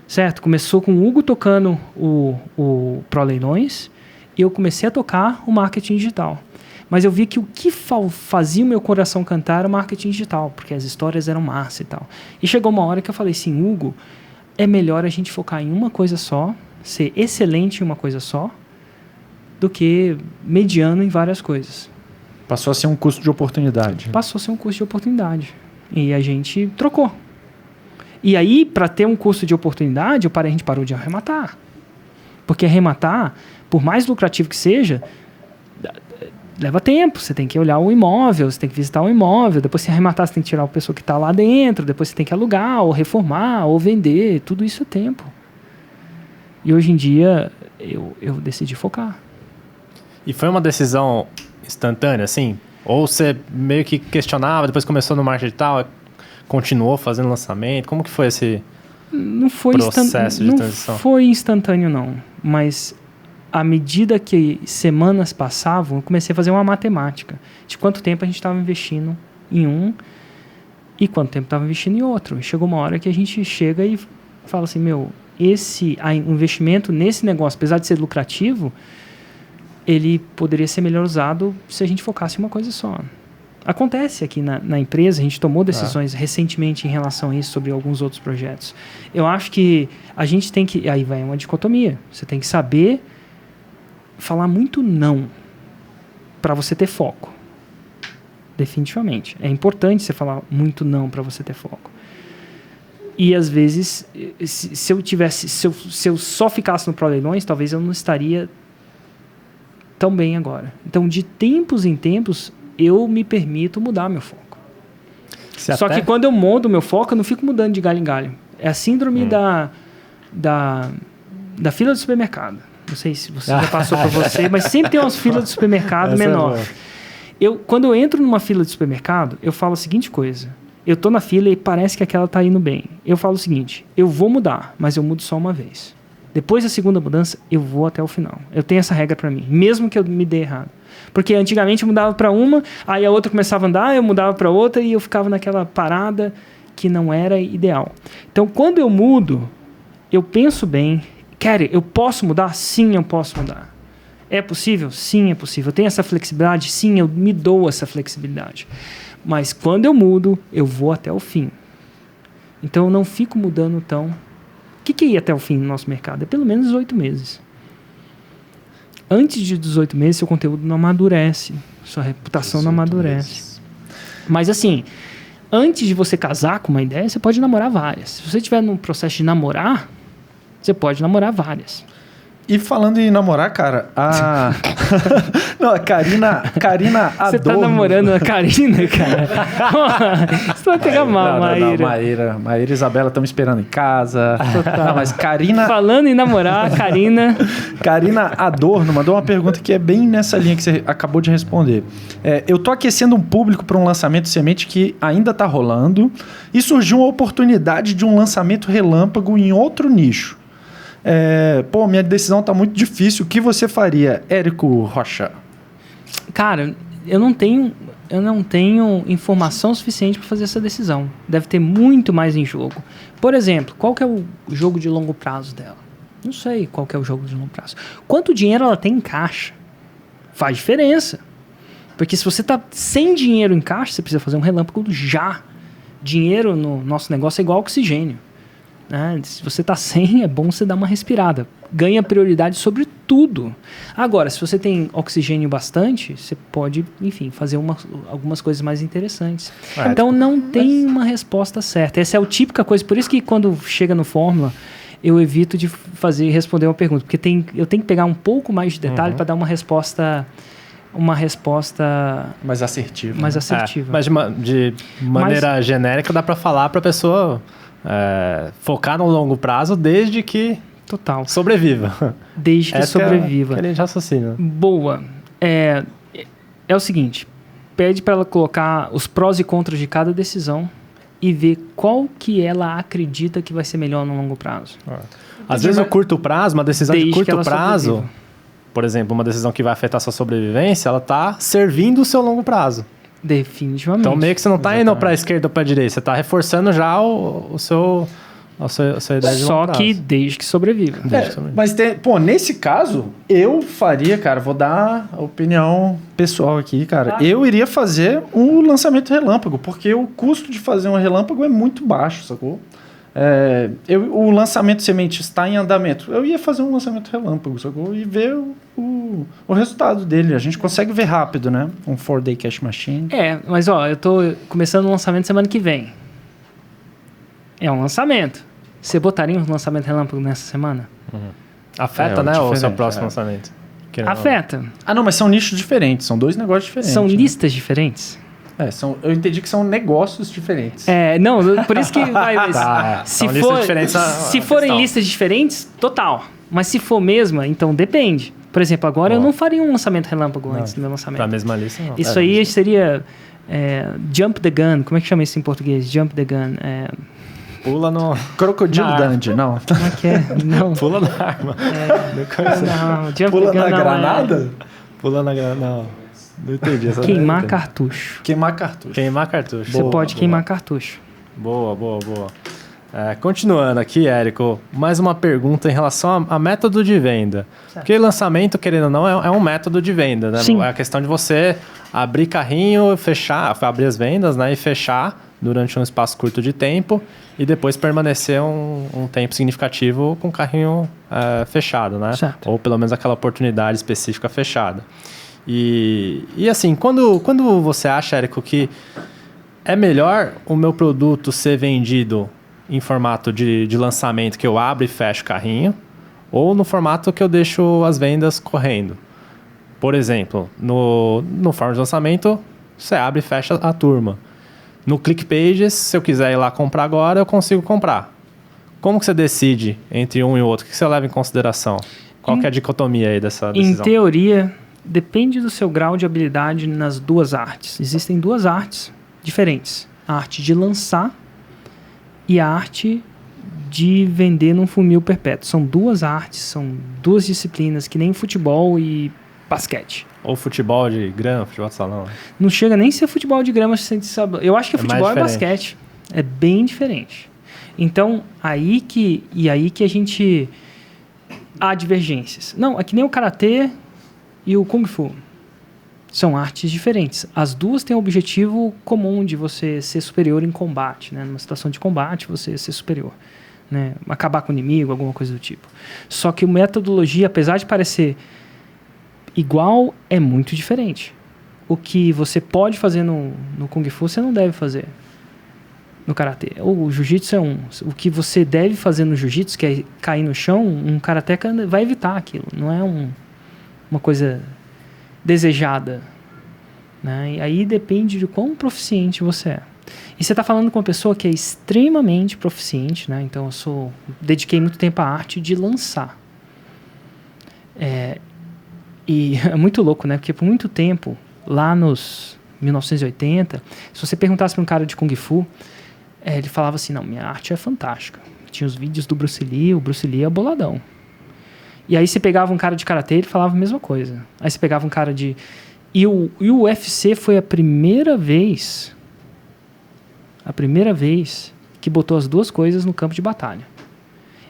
Certo? Começou com o Hugo tocando o ProLeilões e eu comecei a tocar o marketing digital. Mas eu vi que o que fazia o meu coração cantar era o marketing digital, porque as histórias eram massa e tal. E chegou uma hora que eu falei assim, Hugo, é melhor a gente focar em uma coisa só, ser excelente em uma coisa só, do que mediano em várias coisas. Passou a ser um custo de oportunidade. Passou a ser um custo de oportunidade. E a gente trocou. E aí, para ter um custo de oportunidade, a gente parou de arrematar. Porque arrematar, por mais lucrativo que seja, leva tempo. Você tem que olhar o imóvel, você tem que visitar o imóvel, depois se arrematar, você tem que tirar a pessoa que está lá dentro, depois você tem que alugar, ou reformar, ou vender. Tudo isso é tempo. E hoje em dia, eu decidi focar. E foi uma decisão instantânea, assim? Ou você meio que questionava, depois começou no marketing digital, continuou fazendo lançamento? Como que foi esse processo de transição? Não foi instantâneo, não. Mas à medida que semanas passavam, eu comecei a fazer uma matemática de quanto tempo a gente estava investindo em um e quanto tempo estava investindo em outro. E chegou uma hora que a gente chega e fala assim, o investimento nesse negócio, apesar de ser lucrativo, ele poderia ser melhor usado se a gente focasse em uma coisa só. Acontece aqui na empresa, a gente tomou decisões recentemente em relação a isso, sobre alguns outros projetos. Eu acho que a gente tem que... Aí vai uma dicotomia. Você tem que saber falar muito não para você ter foco. Definitivamente. É importante você falar muito não para você ter foco. E às vezes, se eu só ficasse no ProLeilões, talvez eu não estaria tão bem agora. Então, de tempos em tempos, eu me permito mudar meu foco. Só que quando eu mudo meu foco, eu não fico mudando de galho em galho. É a síndrome da fila do supermercado. Não sei se você já passou por você, mas sempre tem umas filas de supermercado menor. Quando eu entro numa fila de supermercado, eu falo a seguinte coisa. Eu tô na fila e parece que aquela tá indo bem. Eu falo o seguinte, eu vou mudar, mas eu mudo só uma vez. Depois da segunda mudança, eu vou até o final. Eu tenho essa regra para mim, mesmo que eu me dê errado. Porque antigamente eu mudava para uma, aí a outra começava a andar, eu mudava para outra e eu ficava naquela parada que não era ideal. Então, quando eu mudo, eu penso bem, eu posso mudar? Sim, eu posso mudar. É possível? Sim, é possível. Eu tenho essa flexibilidade? Sim, eu me dou essa flexibilidade. Mas quando eu mudo, eu vou até o fim. Então, eu não fico mudando tão... O que é ir até o fim no nosso mercado? É pelo menos 18 meses. Antes de 18 meses, seu conteúdo não amadurece. Sua reputação não amadurece. Mas assim, antes de você casar com uma ideia, você pode namorar várias. Se você estiver num processo de namorar, você pode namorar várias. E falando em namorar, cara, não, a Karina Adorno... Você tá namorando a Karina, cara? Você vai pegar mal, Maíra. Maíra e Isabela estão me esperando em casa. Não, mas Karina... Falando em namorar, Karina Adorno mandou uma pergunta que é bem nessa linha que você acabou de responder. Eu tô aquecendo um público para um lançamento semente que ainda tá rolando e surgiu uma oportunidade de um lançamento relâmpago em outro nicho. Minha decisão tá muito difícil. O que você faria, Érico Rocha? Cara, eu não tenho informação suficiente para fazer essa decisão. Deve ter muito mais em jogo. Por exemplo, qual que é o jogo de longo prazo dela? Não sei qual que é o jogo de longo prazo. Quanto dinheiro ela tem em caixa? Faz diferença. Porque se você está sem dinheiro em caixa, você precisa fazer um relâmpago já. Dinheiro no nosso negócio é igual oxigênio. Né? Se você está sem, é bom você dar uma respirada. Ganha prioridade sobre tudo. Agora, se você tem oxigênio bastante, você pode, enfim, fazer algumas coisas mais interessantes. Então, não tem uma resposta certa. Essa é a típica coisa. Por isso que quando chega no Fórmula, eu evito de responder uma pergunta. Porque eu tenho que pegar um pouco mais de detalhe para dar uma resposta mais assertiva. Mais assertiva. Mas de maneira genérica, dá para falar para a pessoa focar no longo prazo desde que sobreviva. Desde que sobreviva. Aquele raciocínio. Boa. É o seguinte, pede para ela colocar os prós e contras de cada decisão e ver qual que ela acredita que vai ser melhor no longo prazo. Às vezes, no curto prazo, uma decisão de curto prazo... Por exemplo, uma decisão que vai afetar a sua sobrevivência, ela está servindo o seu longo prazo. Definitivamente. Então, meio que você não está indo para a esquerda ou para a direita, você está reforçando já a sua ideia de longo prazo. Só que desde que sobreviva. Mas, nesse caso, eu faria, cara, vou dar a opinião pessoal aqui, cara. Eu iria fazer um lançamento relâmpago, porque o custo de fazer um relâmpago é muito baixo, sacou? O lançamento semente está em andamento. Eu ia fazer um lançamento relâmpago, sacou? E ver o resultado dele. A gente consegue ver rápido, né? Um 4-day cash machine. Mas eu tô começando o lançamento semana que vem. É um lançamento. Você botaria um lançamento relâmpago nessa semana? Afeta, né? O seu próximo lançamento? Afeta. Não, mas são nichos diferentes. São dois negócios diferentes. São listas diferentes? Eu entendi que são negócios diferentes. Por isso que vai... Se forem listas diferentes, total. Mas se for mesma, então depende. Por exemplo, agora eu não faria um lançamento relâmpago antes do meu lançamento. Para a mesma lista, não. Isso aí seria jump the gun. Como é que chama isso em português? Jump the gun. Pula no... Crocodilo Dundee, não. Como é que é? Não. Pula na arma. Não, jump Pula the gun na granada? Pula na granada, não. Não entendi essa Queimar cartucho. Queimar cartucho. Você pode queimar cartucho. Boa. Continuando aqui, Érico, mais uma pergunta em relação a método de venda. Certo. Porque lançamento, querendo ou não, é um método de venda, né? Sim. É a questão de você abrir carrinho, fechar, abrir as vendas, né? E fechar durante um espaço curto de tempo e depois permanecer um tempo significativo com o carrinho fechado, né? Certo. Ou pelo menos aquela oportunidade específica fechada. E assim, quando você acha, Érico, que é melhor o meu produto ser vendido em formato de lançamento, que eu abro e fecho o carrinho, ou no formato que eu deixo as vendas correndo? Por exemplo, no formato de lançamento, você abre e fecha a turma. No ClickPages, se eu quiser ir lá comprar agora, eu consigo comprar. Como que você decide entre um e o outro? O que você leva em consideração? Qual que é a dicotomia aí dessa decisão? Em teoria, depende do seu grau de habilidade nas duas artes. Existem duas artes diferentes. A arte de lançar e a arte de vender num funil perpétuo. São duas artes, são duas disciplinas, que nem futebol e basquete. Ou futebol de grama, futebol de salão. Não chega nem a ser futebol de grama. Eu acho que futebol é basquete. É bem diferente. Então, aí que a gente... Há divergências. Não, é que nem o karatê e o kung fu. São artes diferentes. As duas têm o objetivo comum de você ser superior em combate, né? Numa situação de combate, você ser superior, né? Acabar com o inimigo, alguma coisa do tipo. Só que a metodologia, apesar de parecer igual, é muito diferente. O que você pode fazer no kung fu, você não deve fazer no karatê. O jiu-jitsu o que você deve fazer no jiu-jitsu, que é cair no chão, um karateca vai evitar aquilo. Não é uma coisa desejada, né? E aí depende de quão proficiente você é. E você está falando com uma pessoa que é extremamente proficiente, né? Então dediquei muito tempo à arte de lançar. E é muito louco, né? Porque por muito tempo, lá nos 1980, se você perguntasse para um cara de Kung Fu, ele falava assim, não, minha arte é fantástica. Tinha os vídeos do Bruce Lee, o Bruce Lee é boladão. E aí você pegava um cara de karatê, ele falava a mesma coisa. Aí você pegava um cara de E o UFC foi a primeira vez que botou as duas coisas no campo de batalha.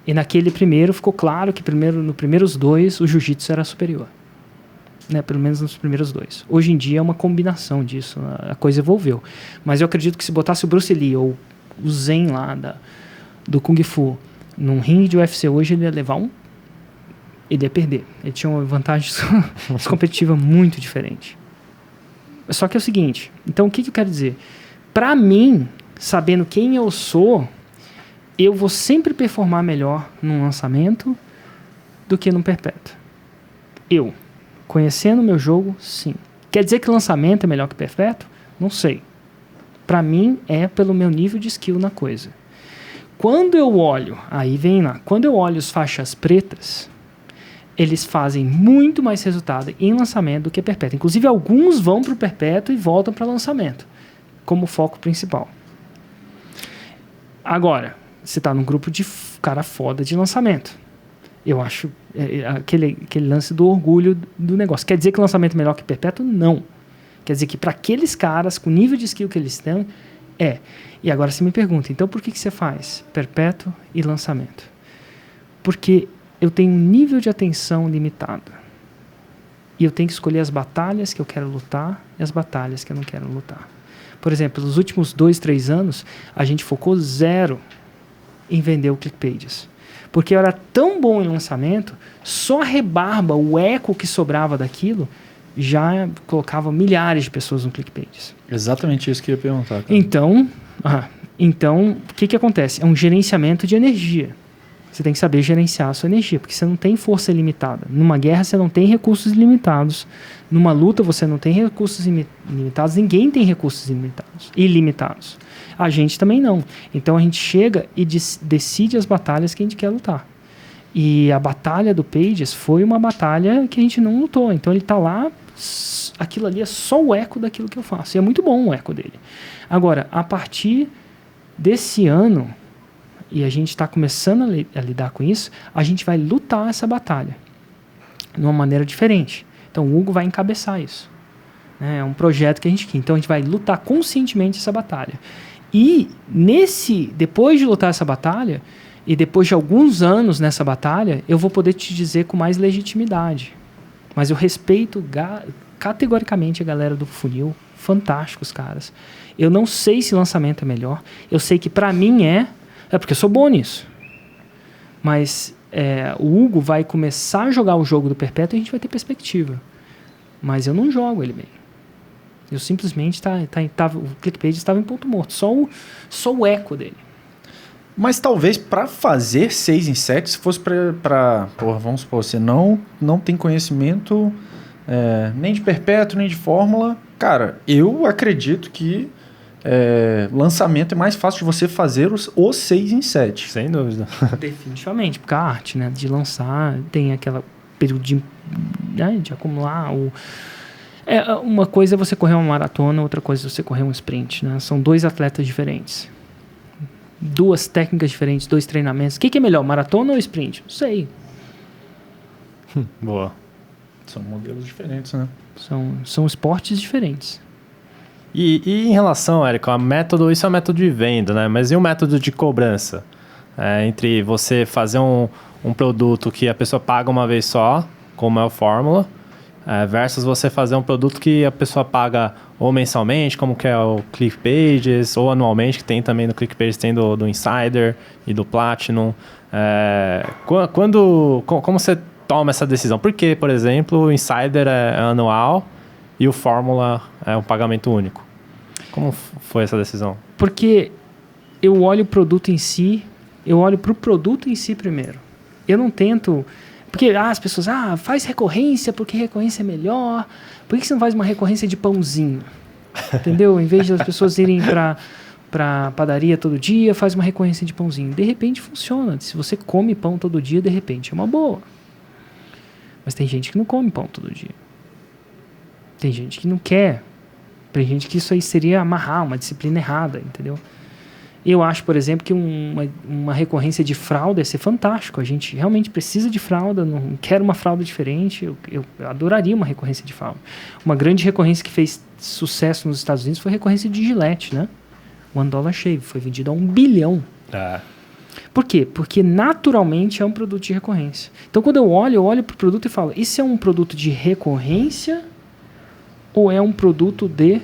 E naquele primeiro ficou claro que no primeiros dois o jiu-jitsu era superior. Né, pelo menos nos primeiros dois. Hoje em dia é uma combinação disso, a coisa evolveu. Mas eu acredito que se botasse o Bruce Lee ou o Zen lá do Kung Fu num ringue de UFC hoje, ele ia levar ele ia perder. Ele tinha uma vantagem competitiva muito diferente. Só que é o seguinte, então o que eu quero dizer? Para mim, sabendo quem eu sou, eu vou sempre performar melhor num lançamento do que num perpétuo. Conhecendo o meu jogo, sim. Quer dizer que lançamento é melhor que perpétuo? Não sei. Para mim, é pelo meu nível de skill na coisa. Quando eu olho, quando eu olho os faixas pretas, eles fazem muito mais resultado em lançamento do que perpétuo. Inclusive, alguns vão para o perpétuo e voltam para lançamento, como foco principal. Agora, você está num grupo de cara foda de lançamento. Eu acho aquele lance do orgulho do negócio. Quer dizer que o lançamento é melhor que perpétuo? Não. Quer dizer que para aqueles caras, com o nível de skill que eles têm, é. E agora você me pergunta, então por que você faz perpétuo e lançamento? Porque eu tenho um nível de atenção limitado. E eu tenho que escolher as batalhas que eu quero lutar e as batalhas que eu não quero lutar. Por exemplo, nos últimos 2, 3 anos, a gente focou zero em vender o ClickPages. Porque eu era tão bom em lançamento, só a rebarba, o eco que sobrava daquilo, já colocava milhares de pessoas no ClickPages. Exatamente isso que eu ia perguntar. Cara. Então, o que acontece? É um gerenciamento de energia. Você tem que saber gerenciar a sua energia, porque você não tem força ilimitada. Numa guerra, você não tem recursos ilimitados. Numa luta, você não tem recursos ilimitados. Ninguém tem recursos ilimitados. A gente também não. Então, a gente chega e decide as batalhas que a gente quer lutar. E a batalha do Pages foi uma batalha que a gente não lutou. Então, ele está lá, aquilo ali é só o eco daquilo que eu faço. E é muito bom o eco dele. Agora, a partir desse ano, e a gente está começando a lidar com isso, a gente vai lutar essa batalha de uma maneira diferente. Então, o Hugo vai encabeçar isso. É um projeto que a gente quer. Então, a gente vai lutar conscientemente essa batalha. E, depois de lutar essa batalha, e depois de alguns anos nessa batalha, eu vou poder te dizer com mais legitimidade. Mas eu respeito categoricamente a galera do funil. Fantásticos, caras. Eu não sei se lançamento é melhor. Eu sei que, para mim, é porque eu sou bom nisso. Mas o Hugo vai começar a jogar o jogo do perpétuo e a gente vai ter perspectiva. Mas eu não jogo ele bem. Eu simplesmente o ClickPage estava em ponto morto. Só o eco dele. Mas talvez para fazer 6 em 7, se fosse para vamos supor, você não tem conhecimento nem de perpétuo, nem de fórmula. Cara, eu acredito que lançamento é mais fácil de você fazer os 6 em 7. Sem dúvida. Definitivamente, porque a arte, né, de lançar tem aquela período de acumular. Uma coisa é você correr uma maratona, outra coisa é você correr um sprint. Né? São 2 atletas diferentes. 2 técnicas diferentes, 2 treinamentos. O que é melhor, maratona ou sprint? Não sei. Boa. São modelos diferentes, né? São esportes diferentes. E em relação, Érico, a método, isso é um método de venda, né? Mas e o método de cobrança? Entre você fazer um produto que a pessoa paga uma vez só, como é o Fórmula, versus você fazer um produto que a pessoa paga ou mensalmente, como que é o ClickPages, ou anualmente, que tem também no ClickPages, tem do Insider e do Platinum. Como você toma essa decisão? Por que, por exemplo, o Insider é anual e o Fórmula é um pagamento único? Como foi essa decisão? Porque eu olho o produto em si, eu olho para o produto em si primeiro. Eu não tento... Porque as pessoas, faz recorrência porque recorrência é melhor. Por que você não faz uma recorrência de pãozinho? Entendeu? Em vez das pessoas irem para padaria todo dia, faz uma recorrência de pãozinho. De repente funciona. Se você come pão todo dia, de repente é uma boa. Mas tem gente que não come pão todo dia. Tem gente que não quer. Tem gente que isso aí seria amarrar uma disciplina errada, entendeu? Eu acho, por exemplo, que uma recorrência de fralda ia ser fantástico. A gente realmente precisa de fralda, não quero uma fralda diferente. Eu adoraria uma recorrência de fralda. Uma grande recorrência que fez sucesso nos Estados Unidos foi a recorrência de Gillette, né? $1 Shave, foi vendido a 1 bilhão. Por quê? Porque naturalmente é um produto de recorrência. Então, quando eu olho para o produto e falo, isso é um produto de recorrência ou é um produto de...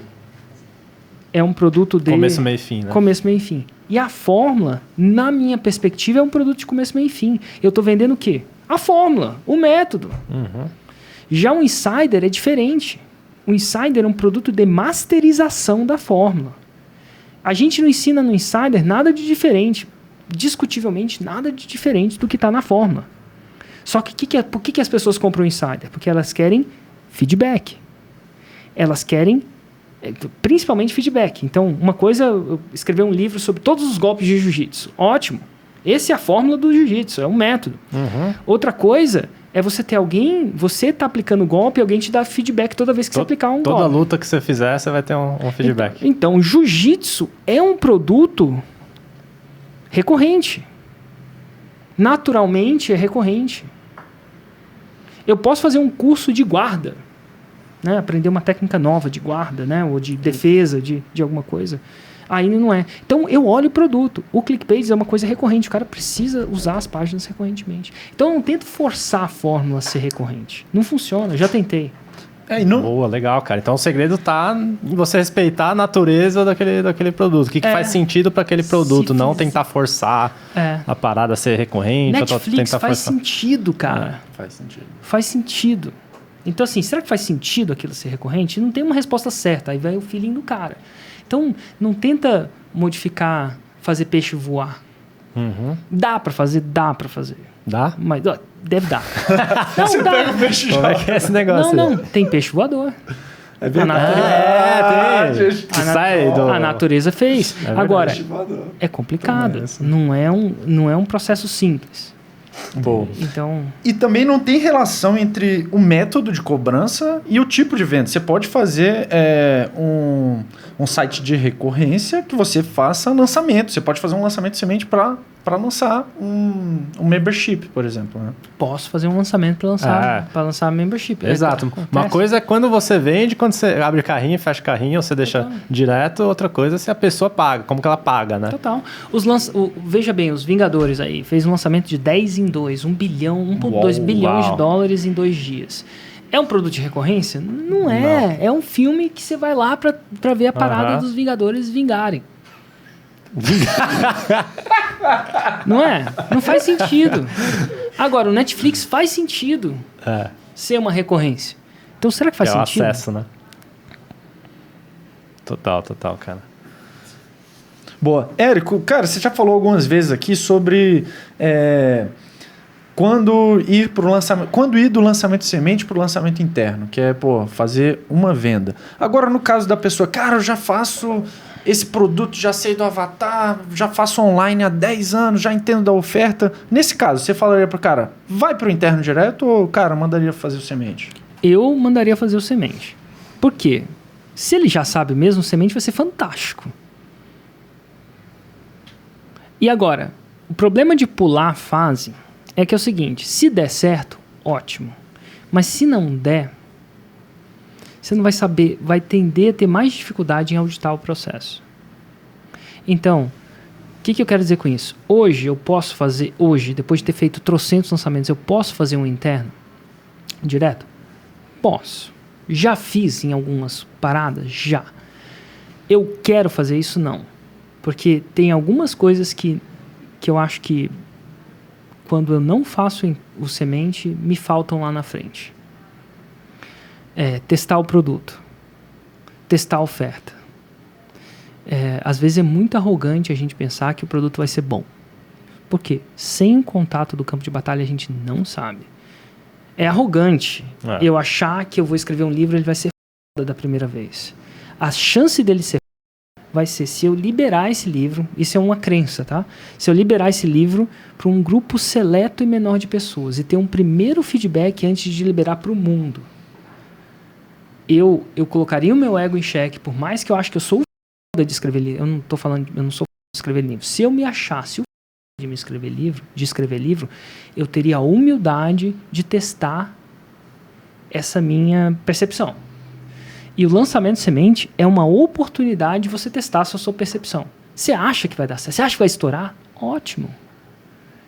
Começo, meio e fim, né? Começo, meio e fim. E a fórmula, na minha perspectiva, é um produto de começo, meio e fim. Eu estou vendendo o quê? A fórmula, o método. Já o Insider é diferente. O Insider é um produto de masterização da fórmula. A gente não ensina no Insider nada de diferente. Discutivelmente, nada de diferente do que está na fórmula. Só que por que as pessoas compram o Insider? Porque elas querem feedback. Elas querem... principalmente feedback. Então, uma coisa, eu escrever um livro sobre todos os golpes de jiu-jitsu. Ótimo. Essa é a fórmula do jiu-jitsu, é um método. Outra coisa é você ter alguém, você tá aplicando o golpe e alguém te dá feedback toda vez que você aplicar um golpe. Toda luta que você fizer, você vai ter um feedback. Então, o jiu-jitsu é um produto recorrente. Naturalmente é recorrente. Eu posso fazer um curso de guarda, né? Aprender uma técnica nova de guarda, né? Ou de defesa de alguma coisa. Ainda não é. Então, eu olho o produto. O ClickPages é uma coisa recorrente. O cara precisa usar as páginas recorrentemente. Então, eu não tento forçar a fórmula a ser recorrente. Não funciona. Já tentei. Boa, legal, cara. Então, o segredo tá em você respeitar a natureza daquele produto. O que faz sentido para aquele produto. Não tentar forçar a parada a ser recorrente. Netflix faz sentido, cara. Faz sentido. Faz sentido. Então, assim, será que faz sentido aquilo ser recorrente? Não tem uma resposta certa. Aí vai o feeling do cara. Então, não tenta modificar, fazer peixe voar. Dá pra fazer? Dá pra fazer. Dá? Mas deve dar. Não, você dá. pega o peixe Como é que é esse negócio? Não, tem peixe voador. É verdade. A natureza fez. Agora, é complicado. Não é um processo simples. Bom. Então... E também não tem relação entre o método de cobrança e o tipo de venda. Você pode fazer um site de recorrência que você faça lançamento. Você pode fazer um lançamento de semente para lançar um membership, por exemplo. Né? Posso fazer um lançamento para lançar membership. Exato. Uma coisa é quando você vende, quando você abre carrinho, fecha carrinho, ou você deixa direto. Outra coisa é se a pessoa paga, como que ela paga, né? Total. Veja bem, os Vingadores aí, fez um lançamento de 10 em 2, 1 bilhão, 1,2 bilhões de dólares em 2 dias. É um produto de recorrência? Não é. Não. É um filme que você vai lá para ver a parada dos Vingadores vingarem. Não é? Não faz sentido. Agora, o Netflix faz sentido ser uma recorrência. Então, será que faz sentido? É o acesso, né? Total, cara. Boa. Érico, cara, você já falou algumas vezes aqui sobre quando ir do lançamento de semente para o lançamento interno, que é, fazer uma venda. Agora, no caso da pessoa, cara, eu já faço esse produto, já sei do avatar, já faço online há 10 anos, já entendo da oferta. Nesse caso, você falaria para o cara, vai para o interno direto ou, cara, mandaria fazer o semente? Eu mandaria fazer o semente. Por quê? Se ele já sabe mesmo, o semente vai ser fantástico. E agora, o problema de pular a fase é que é o seguinte, se der certo, ótimo. Mas se não der, você não vai saber, vai tender a ter mais dificuldade em auditar o processo. Então, o que eu quero dizer com isso? Hoje, depois de ter feito trocentos lançamentos, eu posso fazer um interno direto? Posso. Já fiz em algumas paradas? Já. Eu quero fazer isso? Não. Porque tem algumas coisas que eu acho que quando eu não faço o semente, me faltam lá na frente. Testar o produto. Testar a oferta. Às vezes é muito arrogante a gente pensar que o produto vai ser bom. Por quê? Sem o contato do campo de batalha a gente não sabe. É arrogante eu achar que eu vou escrever um livro e ele vai ser foda da primeira vez. A chance dele ser vai ser se eu liberar esse livro, isso é uma crença, tá? Se eu liberar esse livro para um grupo seleto e menor de pessoas e ter um primeiro feedback antes de liberar para o mundo, eu colocaria o meu ego em xeque, por mais que eu acho que eu sou foda de escrever livro. Eu não sou escrever livro. Se eu me achasse o de escrever livro, eu teria a humildade de testar essa minha percepção. E o lançamento de semente é uma oportunidade de você testar a sua percepção. Você acha que vai dar certo? Você acha que vai estourar? Ótimo.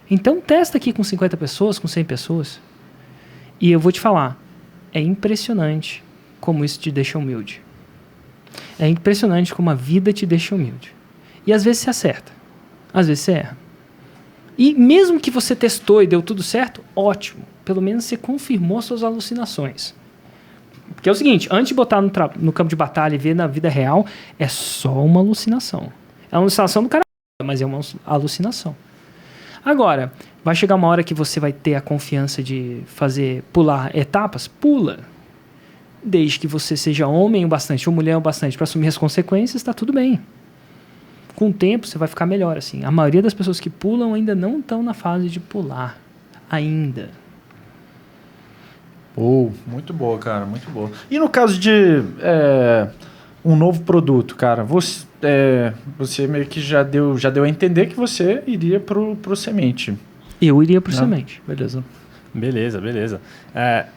Então testa aqui com 50 pessoas, com 100 pessoas. E eu vou te falar, é impressionante como isso te deixa humilde. É impressionante como a vida te deixa humilde. E às vezes você acerta, às vezes você erra. E mesmo que você testou e deu tudo certo, ótimo. Pelo menos você confirmou suas alucinações. Porque é o seguinte, antes de botar no campo de batalha e ver na vida real, é só uma alucinação. É uma alucinação do cara, mas é uma alucinação. Agora, vai chegar uma hora que você vai ter a confiança de pular etapas? Pula. Desde que você seja homem o bastante ou mulher o bastante para assumir as consequências, está tudo bem. Com o tempo, você vai ficar melhor, assim. A maioria das pessoas que pulam ainda não estão na fase de pular. Ainda. Muito boa, cara, muito boa. E no caso de um novo produto, cara, você meio que já deu a entender que você iria pro semente. Eu iria pro semente. Beleza.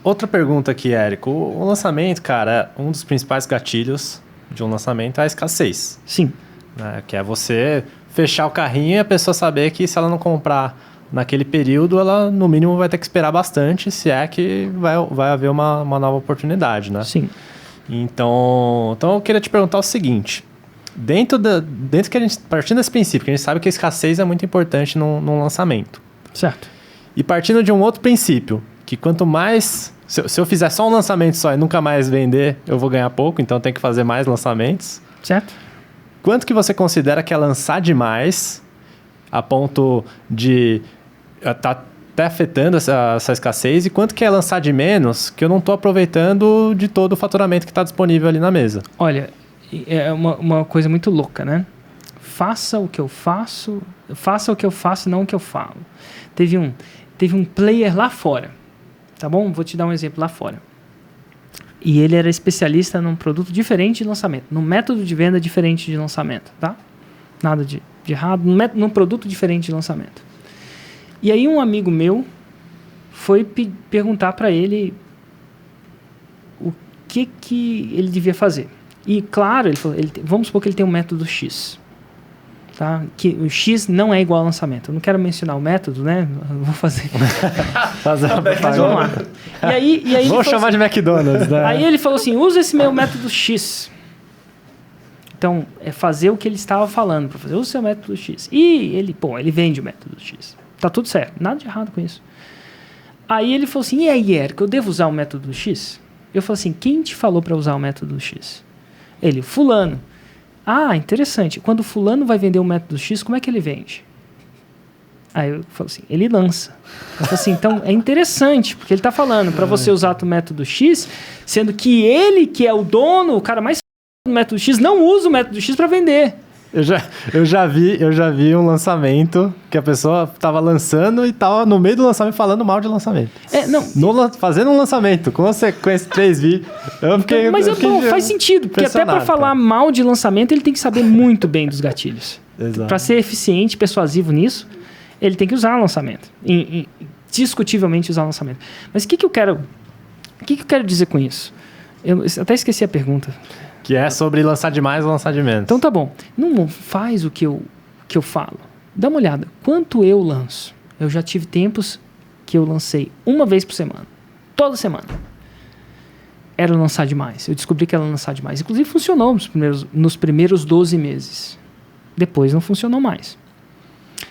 Outra pergunta aqui, Érico. O lançamento, cara, um dos principais gatilhos de um lançamento é a escassez. Sim. Né? Que é você fechar o carrinho e a pessoa saber que se ela não comprar naquele período, ela no mínimo vai ter que esperar bastante, se é que vai haver uma nova oportunidade, né? Sim. Então eu queria te perguntar o seguinte, dentro que a gente, partindo desse princípio, que a gente sabe que a escassez é muito importante num lançamento. Certo. E partindo de um outro princípio, que quanto mais... Se eu fizer só um lançamento só e nunca mais vender, eu vou ganhar pouco, então eu tenho que fazer mais lançamentos. Certo. Quanto que você considera que é lançar demais a ponto de estar até afetando essa escassez, e quanto que é lançar de menos que eu não estou aproveitando de todo o faturamento que está disponível ali na mesa? Olha, é uma coisa muito louca, né? Faça o que eu faço, não o que eu falo. Teve um player lá fora, tá bom? Vou te dar um exemplo lá fora. E ele era especialista num produto diferente de lançamento, num método de venda diferente de lançamento, tá? Nada de errado, num produto diferente de lançamento. E aí um amigo meu foi perguntar para ele o que ele devia fazer. E claro, ele falou, vamos supor que ele tem um método X. Tá? Que o X não é igual ao lançamento. Eu não quero mencionar o método, né? Eu vou fazer. Mas vamos lá. E aí vou chamar de McDonald's, né? Aí ele falou assim, usa esse meu método X. Então, é fazer o que ele estava falando para fazer. Usa o seu método X. E ele vende o método X. Tá tudo certo. Nada de errado com isso. Aí ele falou assim, e aí, Érico, eu devo usar o método X? Eu falei assim, quem te falou para usar o método X? Ele, fulano. Ah, interessante. Quando o fulano vai vender o método X, como é que ele vende? Aí eu falo assim, ele lança. Eu falo assim, então é interessante, porque ele está falando para você usar o método X, sendo que ele, que é o dono, o cara mais do método X, não usa o método X para vender. Eu já vi um lançamento que a pessoa estava lançando e estava no meio do lançamento falando mal de lançamento. Fazendo um lançamento, com esses 3 vídeos. Mas faz sentido, porque até para falar mal de lançamento, ele tem que saber muito bem dos gatilhos. Para ser eficiente, persuasivo nisso, ele tem que usar o lançamento. Discutivelmente usar o lançamento. Mas o que eu quero dizer com isso? Eu até esqueci a pergunta. Que é sobre lançar demais ou lançar de menos. Então tá bom. Não faz o que eu falo. Dá uma olhada. Quanto eu lanço? Eu já tive tempos que eu lancei uma vez por semana. Toda semana. Era lançar demais. Eu descobri que era lançar demais. Inclusive funcionou nos primeiros 12 meses. Depois não funcionou mais.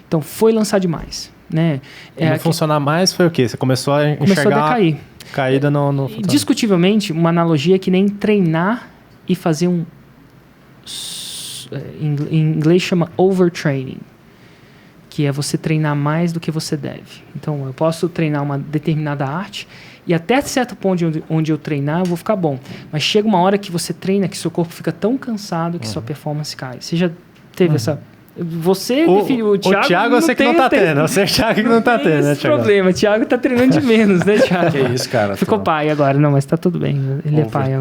Então foi lançar demais. Né? Não funcionar mais foi o quê? Você começou a enxergar... Começou a decair. Caída no Discutivelmente, uma analogia é que nem treinar e fazer em inglês chama overtraining, que é você treinar mais do que você deve. Então, eu posso treinar uma determinada arte e até certo ponto onde eu treinar, eu vou ficar bom. Mas chega uma hora que você treina, que seu corpo fica tão cansado que sua performance cai. Você já teve Você, O Thiago eu sei que não tá tendo. Eu sei que o Thiago que não tá tendo, né, esse Thiago? problema. O Thiago tá treinando de menos, né, Thiago? Que isso, cara. Ficou pai agora. Não, mas tá tudo bem. Ele é pai.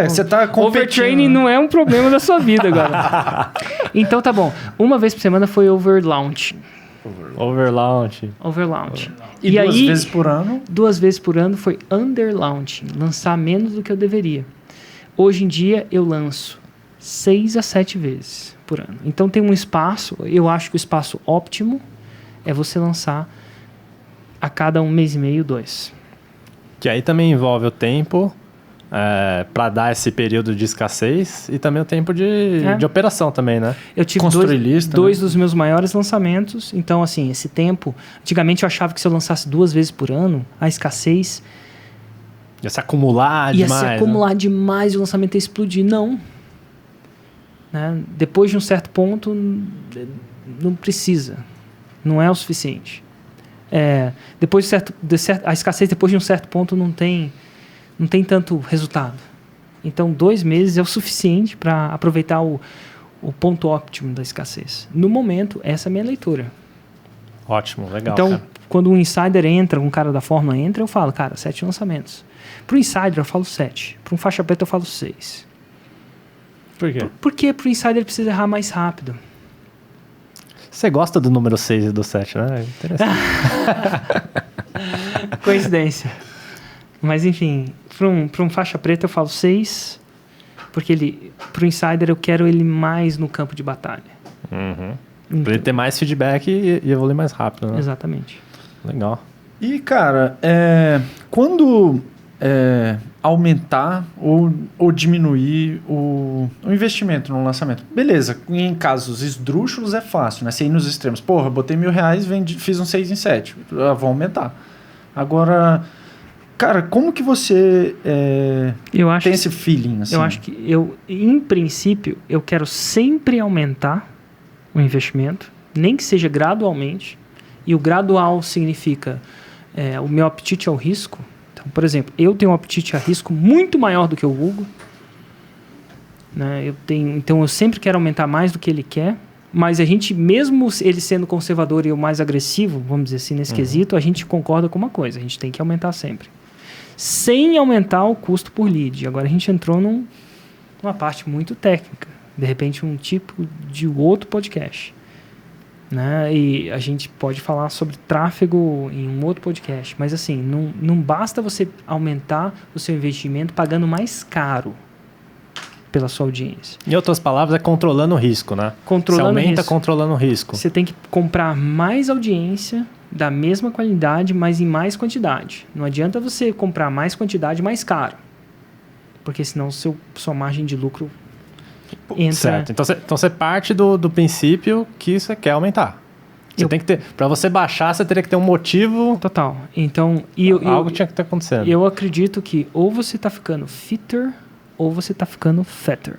Você tá competindo. Overtraining não é um problema da sua vida agora. Então tá bom. Uma vez por semana foi overlaunch. Overlaunch. E duas vezes por ano? 2 vezes por ano foi underlaunching. Lançar menos do que eu deveria. Hoje em dia eu lanço 6 a 7 vezes por ano. Então tem um espaço, eu acho que o espaço óptimo é você lançar a cada 1 mês e meio, 2. Que aí também envolve o tempo para dar esse período de escassez e também o tempo de operação também, né? Eu tive dois dos meus maiores lançamentos. Então, assim, esse tempo... Antigamente eu achava que se eu lançasse 2 vezes por ano, a escassez... Ia se acumular ia demais. Ia se acumular demais e o lançamento ia explodir. Não. Né? Depois de um certo ponto, não precisa. Não é o suficiente. Depois a escassez, depois de um certo ponto, não tem tanto resultado. Então, 2 meses é o suficiente para aproveitar o ponto óptimo da escassez. No momento, essa é a minha leitura. Ótimo, legal. Então, cara, quando um insider entra, um cara da Fórmula entra, eu falo, cara, 7 lançamentos. Para o insider, eu falo 7. Para um faixa preta, eu falo 6. Por quê? Porque para o insider ele precisa errar mais rápido. Você gosta do número 6 e do 7, né? Interessante. Coincidência. Mas, enfim, para um faixa preta, eu falo 6. Porque para o insider, eu quero ele mais no campo de batalha. Uhum. Então, para ele ter mais feedback e evoluir mais rápido, né? Exatamente. Legal. E, cara, quando aumentar ou diminuir o investimento no lançamento? Beleza, em casos esdrúxulos é fácil, né? Você ir nos extremos. Porra, botei R$1.000, fiz um 6 em 7. Vou aumentar. Agora, cara, como que você tem esse feeling? Assim? Eu acho que em princípio, eu quero sempre aumentar o investimento, nem que seja gradualmente. E o gradual significa o meu apetite ao risco. Então, por exemplo, eu tenho um apetite a risco muito maior do que o Hugo. Né? Então, eu sempre quero aumentar mais do que ele quer. Mas a gente, mesmo ele sendo conservador e o mais agressivo, vamos dizer assim, nesse quesito, a gente concorda com uma coisa. A gente tem que aumentar sempre. Sem aumentar o custo por lead. Agora, a gente entrou numa parte muito técnica. De repente, um tipo de outro podcast. Né? E a gente pode falar sobre tráfego em um outro podcast, mas assim, não basta você aumentar o seu investimento pagando mais caro pela sua audiência. Em outras palavras, é controlando o risco, né? Você aumenta controlando o risco. Você tem que comprar mais audiência da mesma qualidade, mas em mais quantidade. Não adianta você comprar mais quantidade mais caro, porque senão sua margem de lucro entra... Certo. Então você parte do princípio que você quer aumentar. Você tem que ter... Para você baixar, você teria que ter um motivo... Total. Então... Algo tinha que estar acontecendo. Eu acredito que ou você está ficando fitter ou você está ficando fatter.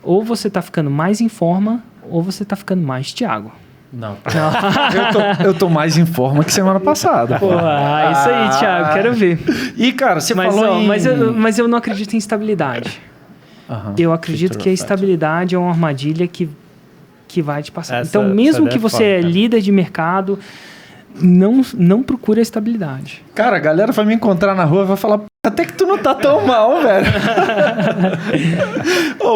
Ou você está ficando mais em forma ou você está ficando mais Thiago. Não. Eu tô mais em forma que semana passada. Pô, isso aí, Thiago. Quero ver. E, cara, você falou mas eu não acredito em estabilidade. Eu acredito que a estabilidade é uma armadilha que vai te passar. Então, mesmo que você é líder de mercado, não procure a estabilidade. Cara, a galera vai me encontrar na rua e vai falar, até que tu não tá tão mal, velho.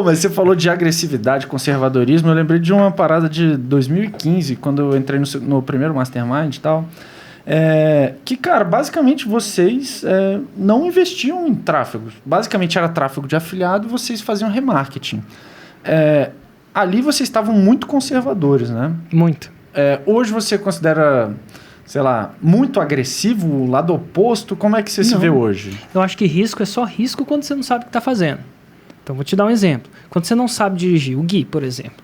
Mas você falou de agressividade, conservadorismo. Eu lembrei de uma parada de 2015, quando eu entrei no primeiro Mastermind e tal. Que, cara, basicamente vocês não investiam em tráfego. Basicamente era tráfego de afiliado e vocês faziam remarketing. Ali vocês estavam muito conservadores, né? Muito. Hoje você considera, sei lá, muito agressivo, o lado oposto? Como é que você se vê hoje? Eu acho que risco é só risco quando você não sabe o que está fazendo. Então, vou te dar um exemplo. Quando você não sabe dirigir, o Gui, por exemplo.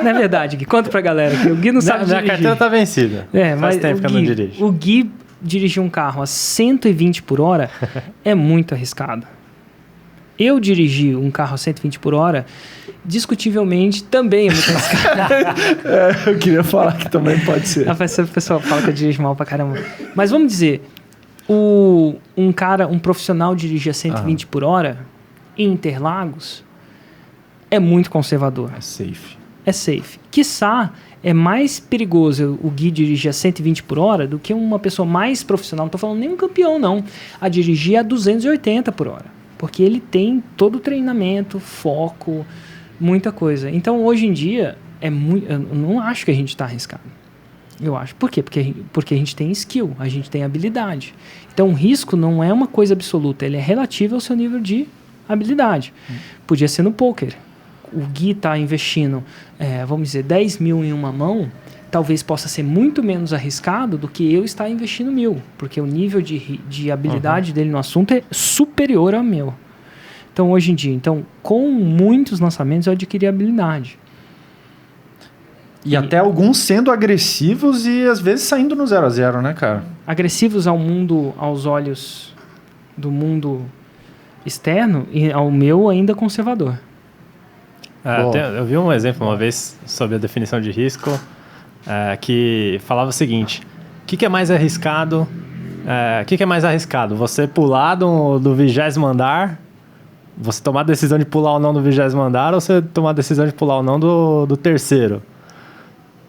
Não é verdade, Gui? Conta pra galera que o Gui não sabe dirigir. Minha carteira tá vencida. Faz tempo que eu não dirijo. O Gui dirigir um carro a 120 por hora é muito arriscado. Eu dirigir um carro a 120 por hora, discutivelmente, também é muito arriscado. Eu queria falar que também pode ser. O pessoal fala que eu dirijo mal pra caramba. Mas vamos dizer, um profissional dirigir a 120 por hora em Interlagos é muito conservador. É safe. é safe. Quiçá, é mais perigoso o Gui dirigir a 120 por hora do que uma pessoa mais profissional, não estou falando nem um campeão não, a dirigir a 280 por hora. Porque ele tem todo o treinamento, foco, muita coisa. Então, hoje em dia, eu não acho que a gente está arriscado. Eu acho. Por quê? Porque a gente tem skill, a gente tem habilidade. Então, o risco não é uma coisa absoluta, ele é relativo ao seu nível de habilidade. Podia ser no poker. O Gui está investindo, vamos dizer, 10 mil em uma mão, talvez possa ser muito menos arriscado do que eu estar investindo 1.000, porque o nível de habilidade dele no assunto é superior ao meu. Então, hoje em dia, com muitos lançamentos, eu adquiri habilidade. E até alguns sendo agressivos e às vezes saindo no 0-0, né, cara? Agressivos aos olhos do mundo externo e ao meu ainda conservador. Eu vi um exemplo uma vez sobre a definição de risco que falava o seguinte: o que é mais arriscado? Você pular do 20º andar, você tomar a decisão de pular ou não do 20º andar, ou você tomar a decisão de pular ou não do terceiro?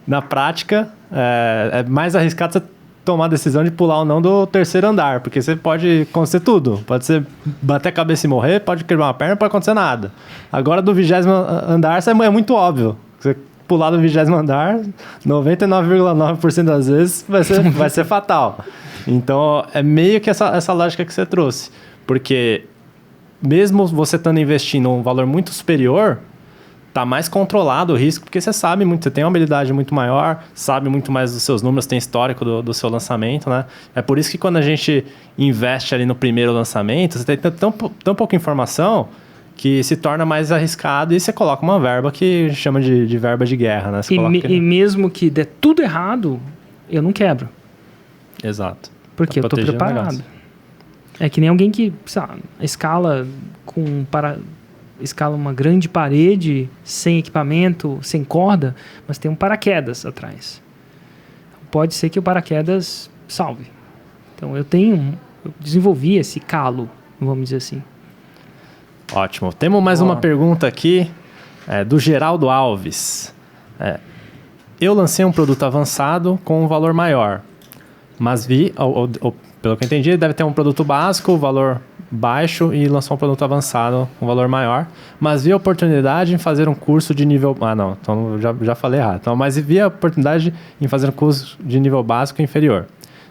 Na prática, é mais arriscado você tomar a decisão de pular ou não do terceiro andar, porque você pode acontecer tudo. Pode ser bater a cabeça e morrer, pode quebrar uma perna, não pode acontecer nada. Agora, do 20º andar, é muito óbvio. Você pular do 20º andar, 99,9% das vezes vai ser fatal. Então, é meio que essa lógica que você trouxe. Porque mesmo você estando investindo um valor muito superior, tá mais controlado o risco, porque você sabe muito, você tem uma habilidade muito maior, sabe muito mais dos seus números, tem histórico do seu lançamento, né? É por isso que quando a gente investe ali no primeiro lançamento, você tem tão pouca informação que se torna mais arriscado e você coloca uma verba que chama de verba de guerra, né? E mesmo que dê tudo errado, eu não quebro. Exato. Porque eu tô preparado. É que nem alguém que, sabe, escala uma grande parede, sem equipamento, sem corda, mas tem um paraquedas atrás. Pode ser que o paraquedas salve. Então eu desenvolvi esse calo, vamos dizer assim. Ótimo. Temos mais uma pergunta aqui, do Geraldo Alves. Eu lancei um produto avançado com um valor maior, mas pelo que eu entendi, deve ter um produto básico, valor baixo, e lançou um produto avançado com valor maior, mas vi a oportunidade em fazer um curso de nível... então já falei errado. Então, mas vi a oportunidade em fazer um curso de nível básico inferior.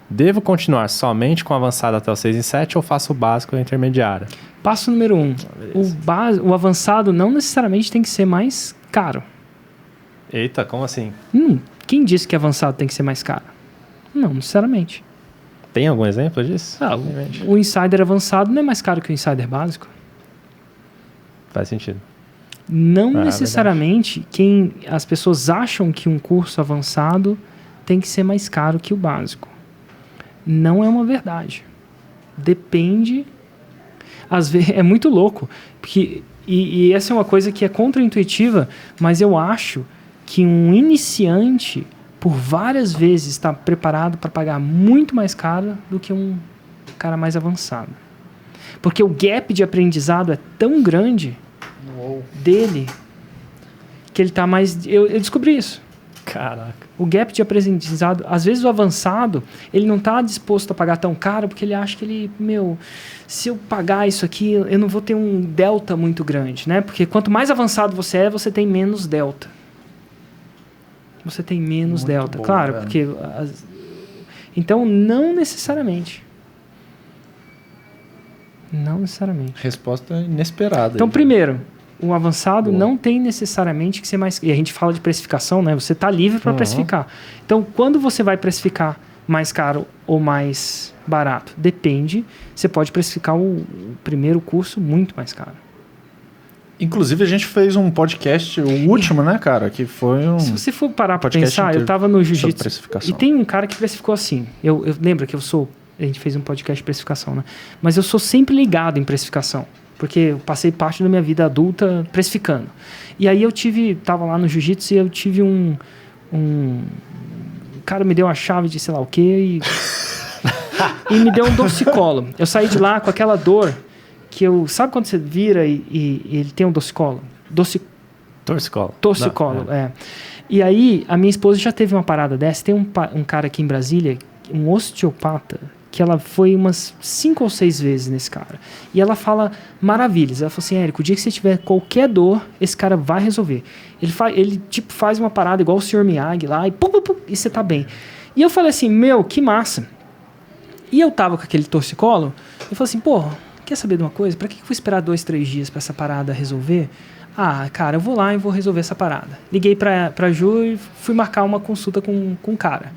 Devo continuar somente com o avançado até o 6 em 7 ou faço o básico e intermediário? Passo número 1. O avançado não necessariamente tem que ser mais caro. Eita, como assim? Quem disse que avançado tem que ser mais caro? Não necessariamente. Tem algum exemplo disso? O Insider avançado não é mais caro que o Insider básico. Faz sentido. Não necessariamente as pessoas acham que um curso avançado tem que ser mais caro que o básico. Não é uma verdade. Depende. Às vezes é muito louco. Porque, e essa é uma coisa que é contraintuitiva, mas eu acho que um iniciante, por várias vezes, está preparado para pagar muito mais caro do que um cara mais avançado. Porque o gap de aprendizado é tão grande dele que ele está mais... Eu descobri isso. Caraca. O gap de aprendizado... Às vezes o avançado, ele não está disposto a pagar tão caro porque ele acha que se eu pagar isso aqui, eu não vou ter um delta muito grande, né? Porque quanto mais avançado você tem menos delta. Você tem menos muito delta, bom, claro, velho. Porque então não necessariamente. Não necessariamente. Resposta inesperada. Então, primeiro, o avançado não tem necessariamente que ser mais... E a gente fala de precificação, né? Você está livre para precificar. Então, quando você vai precificar mais caro ou mais barato? Depende. Você pode precificar o primeiro curso muito mais caro. Inclusive, a gente fez um podcast, o último, né, cara? Que foi um... Se você for parar para pensar, eu tava no jiu-jitsu e tem um cara que precificou assim. Eu lembro que a gente fez um podcast de precificação, né? Mas eu sou sempre ligado em precificação, porque eu passei parte da minha vida adulta precificando. E aí tava lá no jiu-jitsu e eu tive o cara me deu uma chave de sei lá o quê e me deu um dorsicolo. Eu saí de lá com aquela dor... sabe quando você vira e ele tem um dorsicolo? Torcicolo. Torcicolo, E aí, a minha esposa já teve uma parada dessa. Tem um cara aqui em Brasília, um osteopata, que ela foi umas 5 ou 6 vezes nesse cara. E ela fala maravilhas. Ela falou assim, Érico, o dia que você tiver qualquer dor, esse cara vai resolver. Ele tipo, faz uma parada igual o Sr. Miyagi lá, e e você tá bem. E eu falei assim, meu, que massa. E eu tava com aquele torcicolo, eu falei assim, pô, quer saber de uma coisa? Pra que eu vou esperar 2, 3 dias pra essa parada resolver? Ah, cara, eu vou lá e vou resolver essa parada. Liguei pra Ju e fui marcar uma consulta com o cara.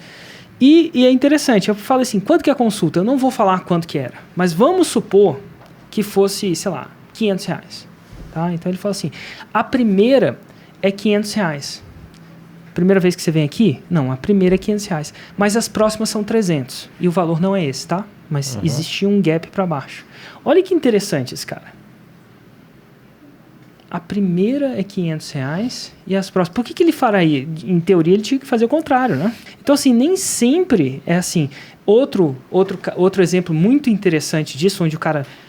E é interessante, eu falei assim, quanto que é a consulta? Eu não vou falar quanto que era, mas vamos supor que fosse, sei lá, R$500. Tá? Então ele falou assim, a primeira é R$500. Primeira vez que você vem aqui? Não, a primeira é R$500. Mas as próximas são 300. E o valor não é esse, tá? Mas existia um gap para baixo. Olha que interessante esse cara. A primeira é R$500 e as próximas... Por que ele faria? Em teoria, ele tinha que fazer o contrário, né? Então, assim, nem sempre é assim. Outro exemplo muito interessante disso, onde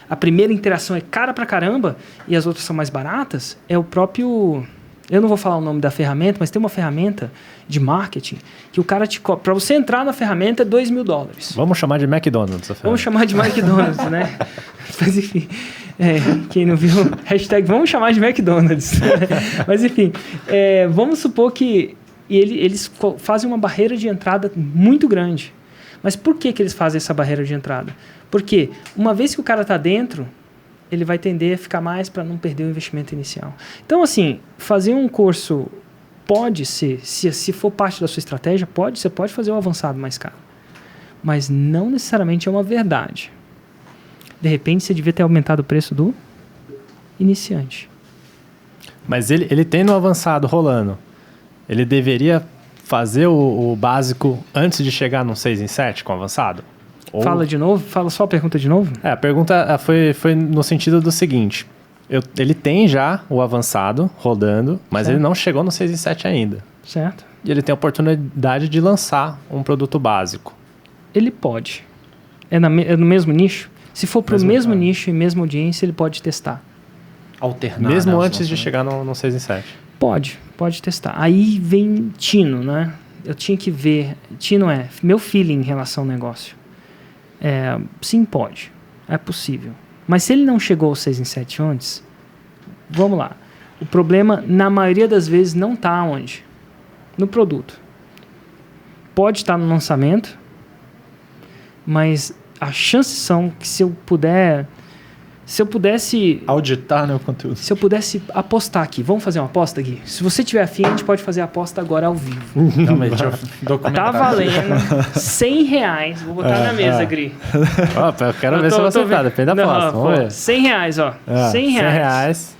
a primeira interação é cara pra caramba e as outras são mais baratas, é o próprio... Eu não vou falar o nome da ferramenta, mas tem uma ferramenta de marketing que o cara te cobra. Para você entrar na ferramenta é $2.000. Vamos chamar de McDonald's. Vamos chamar de McDonald's, né? Mas enfim, quem não viu, hashtag vamos chamar de McDonald's. Mas enfim, vamos supor que eles fazem uma barreira de entrada muito grande. Mas por que eles fazem essa barreira de entrada? Porque uma vez que o cara está dentro, ele vai tender a ficar mais para não perder o investimento inicial. Então, assim, fazer um curso pode ser, se for parte da sua estratégia, você pode fazer o avançado mais caro. Mas não necessariamente é uma verdade. De repente, você devia ter aumentado o preço do iniciante. Mas ele tem no avançado rolando. Ele deveria fazer o básico antes de chegar no 6 em 7 com o avançado? Fala de novo? Fala só a pergunta de novo? A pergunta foi no sentido do seguinte. Ele tem já o avançado rodando, mas ele não chegou no 6 em 7 ainda. Certo. E ele tem a oportunidade de lançar um produto básico. Ele pode. É no mesmo nicho? Se for para o mesmo nicho e mesma audiência, ele pode testar. Alternar. Mesmo antes de chegar no 6 em 7. Pode testar. Aí vem tino, né? Eu tinha que ver. Tino meu feeling em relação ao negócio. Sim, pode. É possível. Mas se ele não chegou ao 6 em 7 antes, vamos lá. O problema, na maioria das vezes, não está onde? No produto. Pode estar no lançamento, mas as chances são que se eu pudesse... Auditar, né, o conteúdo. Se eu pudesse apostar aqui. Vamos fazer uma aposta aqui? Se você tiver afim, a gente pode fazer a aposta agora ao vivo. Realmente, tá valendo R$100. Vou botar na mesa, Gri. Eu quero ver se você tá. Depende da aposta. Vamos ver. R$100, ó. R$100.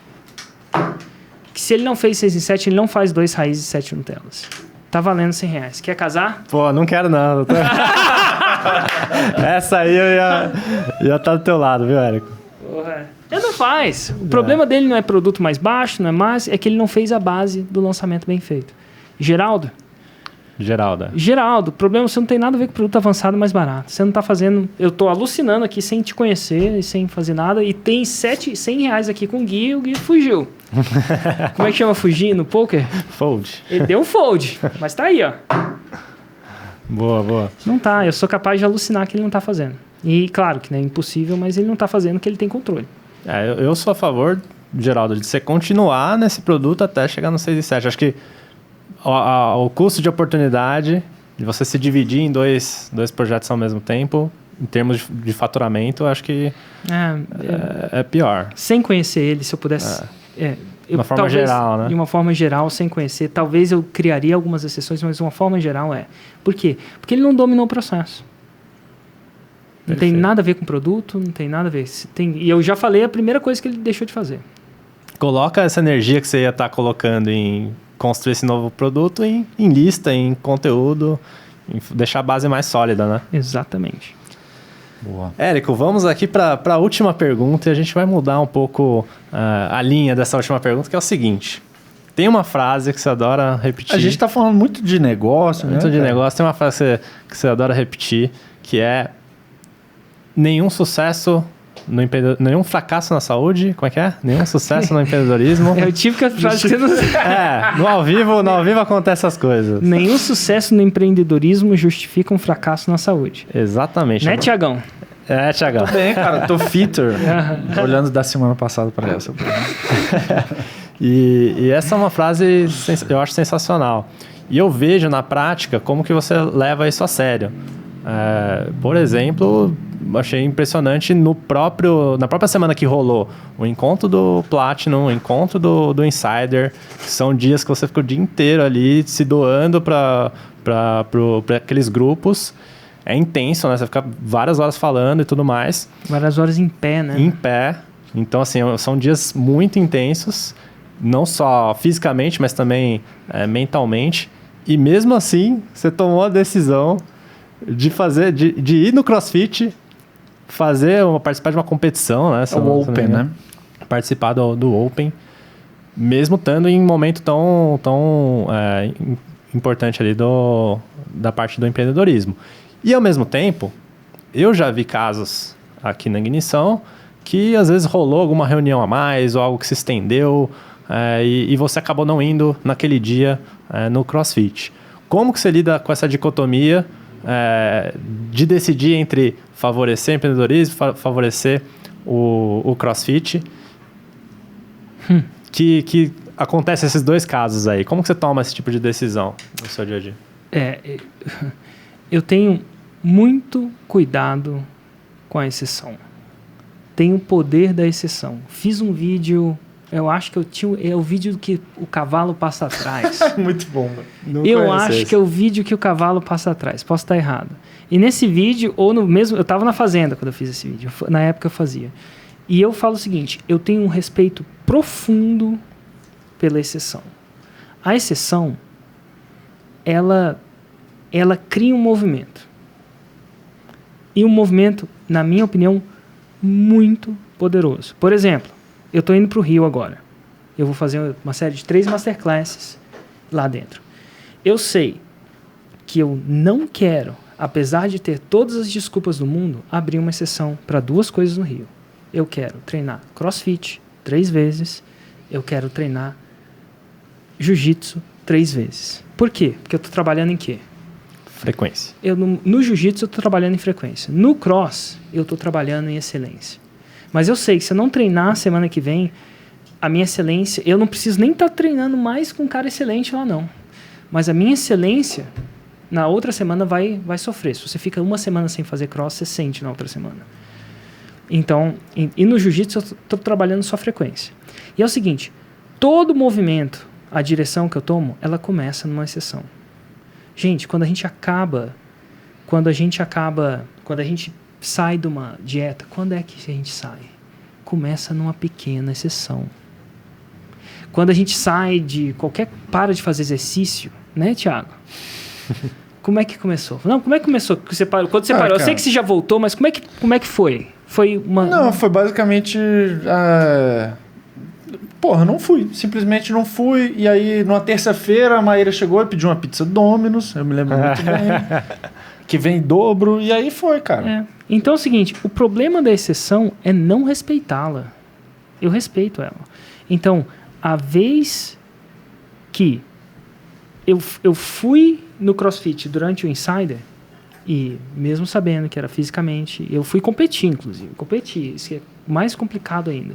Que se ele não fez 6 em 7, ele não faz 2 raízes e 7 Nutellas. Tá valendo R$100. Quer casar? Pô, não quero não. Essa aí eu ia estar do teu lado, viu, Érico? Ele não faz. O problema dele não é produto mais baixo, não é mais, é que ele não fez a base do lançamento bem feito. Geraldo, o problema, você não tem nada a ver com produto avançado mais barato. Você não está fazendo... Eu estou alucinando aqui sem te conhecer e sem fazer nada. E tem R$100 aqui com o Gui fugiu. Como é que chama fugir no poker? Fold. Ele deu um fold, mas tá aí, ó. Boa. Não tá, eu sou capaz de alucinar que ele não está fazendo. E claro que é impossível, mas ele não está fazendo que ele tem controle. Eu sou a favor, Geraldo, de você continuar nesse produto até chegar no 6 e 7. Acho que o custo de oportunidade de você se dividir em dois projetos ao mesmo tempo, em termos de faturamento, acho que é pior. Sem conhecer ele, se eu pudesse... De uma forma geral, né? De uma forma geral, sem conhecer. Talvez eu criaria algumas exceções, mas de uma forma geral Por quê? Porque ele não dominou o processo. Não tem nada a ver com o produto, não tem nada a ver. E eu já falei a primeira coisa que ele deixou de fazer. Coloca essa energia que você ia estar colocando em construir esse novo produto em lista, em conteúdo, em deixar a base mais sólida, né? Exatamente. Boa. Érico, vamos aqui para a última pergunta e a gente vai mudar um pouco a linha dessa última pergunta, que é o seguinte. Tem uma frase que você adora repetir. A gente está falando muito de negócio, muito de negócio. Tem uma frase que você adora repetir, que é: nenhum sucesso nenhum fracasso na saúde, como é que é? Nenhum sucesso no empreendedorismo. É o típico frase que você não... No ao vivo acontecem essas coisas. Nenhum sucesso no empreendedorismo justifica um fracasso na saúde. Exatamente. Né, Tiagão? É, Thiagão. Tô bem, cara. Tô fitter. Olhando da semana passada para essa. E essa é uma frase, eu acho sensacional. E eu vejo na prática como que você leva isso a sério. Por exemplo, achei impressionante na própria semana que rolou o encontro do Platinum, o encontro do Insider, que são dias que você fica o dia inteiro ali se doando para aqueles grupos. É intenso, né? Você fica várias horas falando e tudo mais. Várias horas em pé, né? Em pé. Então, assim, são dias muito intensos, não só fisicamente, mas também mentalmente. E mesmo assim, você tomou a decisão de ir no CrossFit, participar de uma competição, né? O Open, né? Participar do Open, mesmo estando em um momento tão importante ali da parte do empreendedorismo. E ao mesmo tempo, eu já vi casos aqui na Ignição que às vezes rolou alguma reunião a mais ou algo que se estendeu e você acabou não indo naquele dia no CrossFit. Como que você lida com essa dicotomia de decidir entre favorecer o empreendedorismo, favorecer o CrossFit? Que acontece esses dois casos aí. Como que você toma esse tipo de decisão no seu dia a dia? Eu tenho muito cuidado com a exceção. Tenho o poder da exceção. Fiz um vídeo, eu acho que é o vídeo que o cavalo passa atrás. Muito bom, mano. Eu acho que é o vídeo que o cavalo passa atrás. Posso estar errado. E nesse vídeo, eu estava na fazenda quando eu fiz esse vídeo. Na época eu fazia. E eu falo o seguinte, eu tenho um respeito profundo pela exceção. A exceção, ela cria um movimento. E um movimento, na minha opinião, muito poderoso. Por exemplo, eu estou indo para o Rio agora. Eu vou fazer uma série de 3 masterclasses lá dentro. Eu sei que eu não quero, apesar de ter todas as desculpas do mundo, abrir uma exceção para 2 coisas no Rio. Eu quero treinar CrossFit 3 vezes. Eu quero treinar Jiu-Jitsu 3 vezes. Por quê? Porque eu estou trabalhando em quê? Frequência. No Jiu-Jitsu eu estou trabalhando em frequência. No Cross eu estou trabalhando em excelência. Mas eu sei que se eu não treinar semana que vem, a minha excelência... Eu não preciso nem estar treinando mais com um cara excelente lá, não. Mas a minha excelência, na outra semana, vai sofrer. Se você fica uma semana sem fazer Cross, você sente na outra semana. Então, e no Jiu-Jitsu eu estou trabalhando só frequência. E é o seguinte, todo movimento, a direção que eu tomo, ela começa numa exceção. Gente, quando a gente sai de uma dieta, quando é que a gente sai? Começa numa pequena exceção. Quando a gente sai para de fazer exercício, né, Thiago? Como é que começou? Não, como é que começou? Quando você parou? Cara, eu sei que você já voltou, mas como é que foi? Foi uma... Não, foi basicamente... não fui. Simplesmente não fui. E aí, numa terça-feira, a Maíra chegou e pediu uma pizza Domino's. Eu me lembro muito bem. Que vem em dobro. E aí foi, cara. Então é o seguinte, o problema da exceção é não respeitá-la. Eu respeito ela. Então, a vez que eu fui no CrossFit durante o Insider, e mesmo sabendo que era fisicamente, eu fui competir, inclusive. Isso é mais complicado ainda.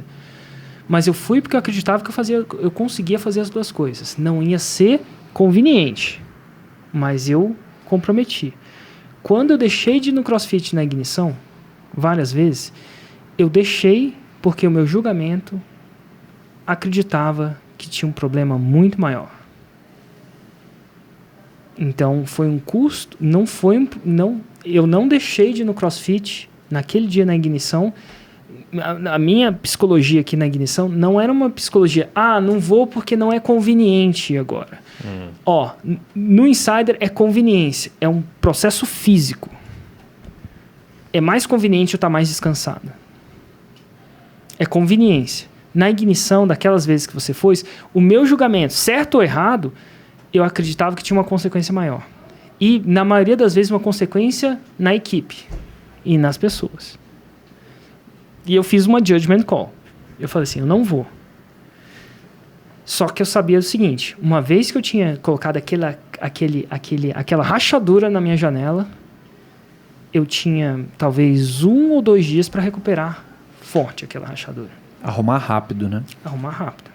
Mas eu fui porque eu acreditava que eu conseguia fazer as 2 coisas. Não ia ser conveniente, mas eu comprometi. Quando eu deixei de ir no CrossFit na Ignição, várias vezes, eu deixei porque o meu julgamento acreditava que tinha um problema muito maior. Então, foi um custo, eu não deixei de ir no CrossFit naquele dia na Ignição. A minha psicologia aqui na Ignição não era uma psicologia, não vou porque não é conveniente agora. No Insider é conveniência, é um processo físico. É mais conveniente eu estar mais descansado. É conveniência. Na Ignição, daquelas vezes que você foi, o meu julgamento, certo ou errado, eu acreditava que tinha uma consequência maior. E, na maioria das vezes, uma consequência na equipe e nas pessoas. E eu fiz uma judgment call. Eu falei assim, eu não vou. Só que eu sabia o seguinte, uma vez que eu tinha colocado aquela rachadura na minha janela, eu tinha talvez 1 ou 2 dias para recuperar forte aquela rachadura. Arrumar rápido, né? Arrumar rápido.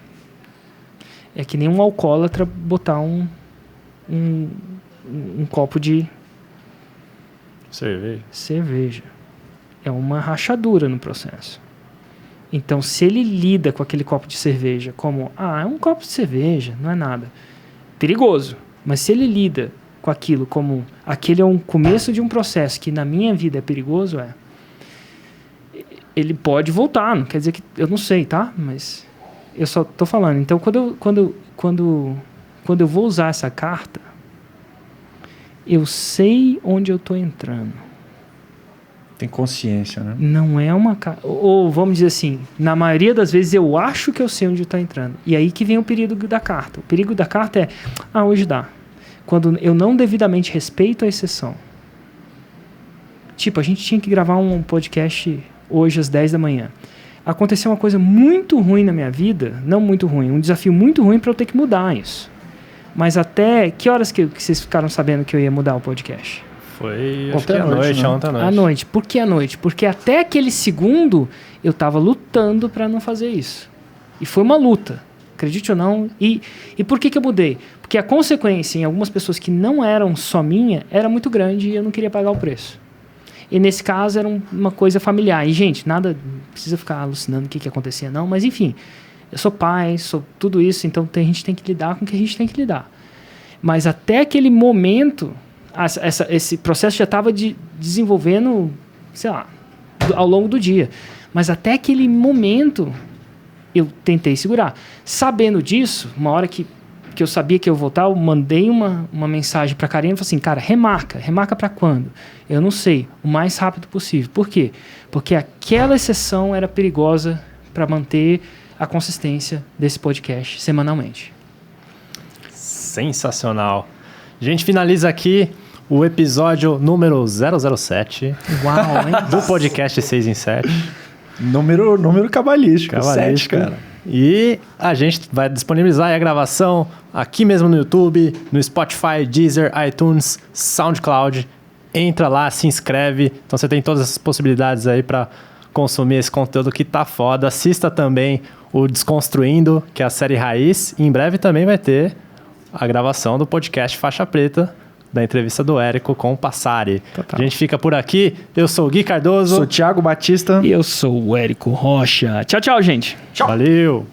É que nem um alcoólatra botar um copo de cerveja. É uma rachadura no processo. Então, se ele lida com aquele copo de cerveja como, é um copo de cerveja, não é nada. Perigoso. Mas se ele lida com aquilo como, aquele é um começo de um processo que na minha vida é perigoso, ele pode voltar. Não quer dizer que, eu não sei, tá? Mas eu só tô falando. Então, quando eu vou usar essa carta, eu sei onde eu tô entrando. Tem consciência, né? Não é uma... Ou vamos dizer assim, na maioria das vezes eu acho que eu sei onde está entrando. E aí que vem o perigo da carta. O perigo da carta é, hoje dá. Quando eu não devidamente respeito a exceção. Tipo, a gente tinha que gravar um podcast hoje às 10 da manhã. Aconteceu uma coisa muito ruim na minha vida, não muito ruim, um desafio muito ruim para eu ter que mudar isso. Mas até... Que horas que vocês ficaram sabendo que eu ia mudar o podcast? Foi ontem à noite, né? Ontem à noite. À noite. Por que à noite? Porque até aquele segundo eu estava lutando para não fazer isso. E foi uma luta, acredite ou não. E por que eu mudei? Porque a consequência em algumas pessoas que não eram só minha era muito grande e eu não queria pagar o preço. E nesse caso era uma coisa familiar. E, gente, nada precisa ficar alucinando o que acontecia, não. Mas, enfim, eu sou pai, sou tudo isso, então a gente tem que lidar com o que a gente tem que lidar. Mas até aquele momento... Esse processo já estava desenvolvendo, sei lá, ao longo do dia. Mas até aquele momento, eu tentei segurar. Sabendo disso, uma hora que eu sabia que eu ia voltar, eu mandei uma mensagem para a Karina e falei assim, cara, remarca para quando? Eu não sei, o mais rápido possível. Por quê? Porque aquela exceção era perigosa para manter a consistência desse podcast semanalmente. Sensacional. A gente finaliza aqui o episódio número 007. Uau, hein? Do podcast 6 em 7. Número cabalístico. 7, cara. E a gente vai disponibilizar a gravação aqui mesmo no YouTube, no Spotify, Deezer, iTunes, SoundCloud. Entra lá, se inscreve. Então você tem todas essas possibilidades aí para consumir esse conteúdo que tá foda. Assista também o Desconstruindo, que é a série Raiz. E em breve também vai ter a gravação do podcast Faixa Preta, da entrevista do Érico com o Passari. Total. A gente fica por aqui. Eu sou o Gui Cardoso. Sou o Thiago Batista. E eu sou o Érico Rocha. Tchau, tchau, gente. Tchau. Valeu.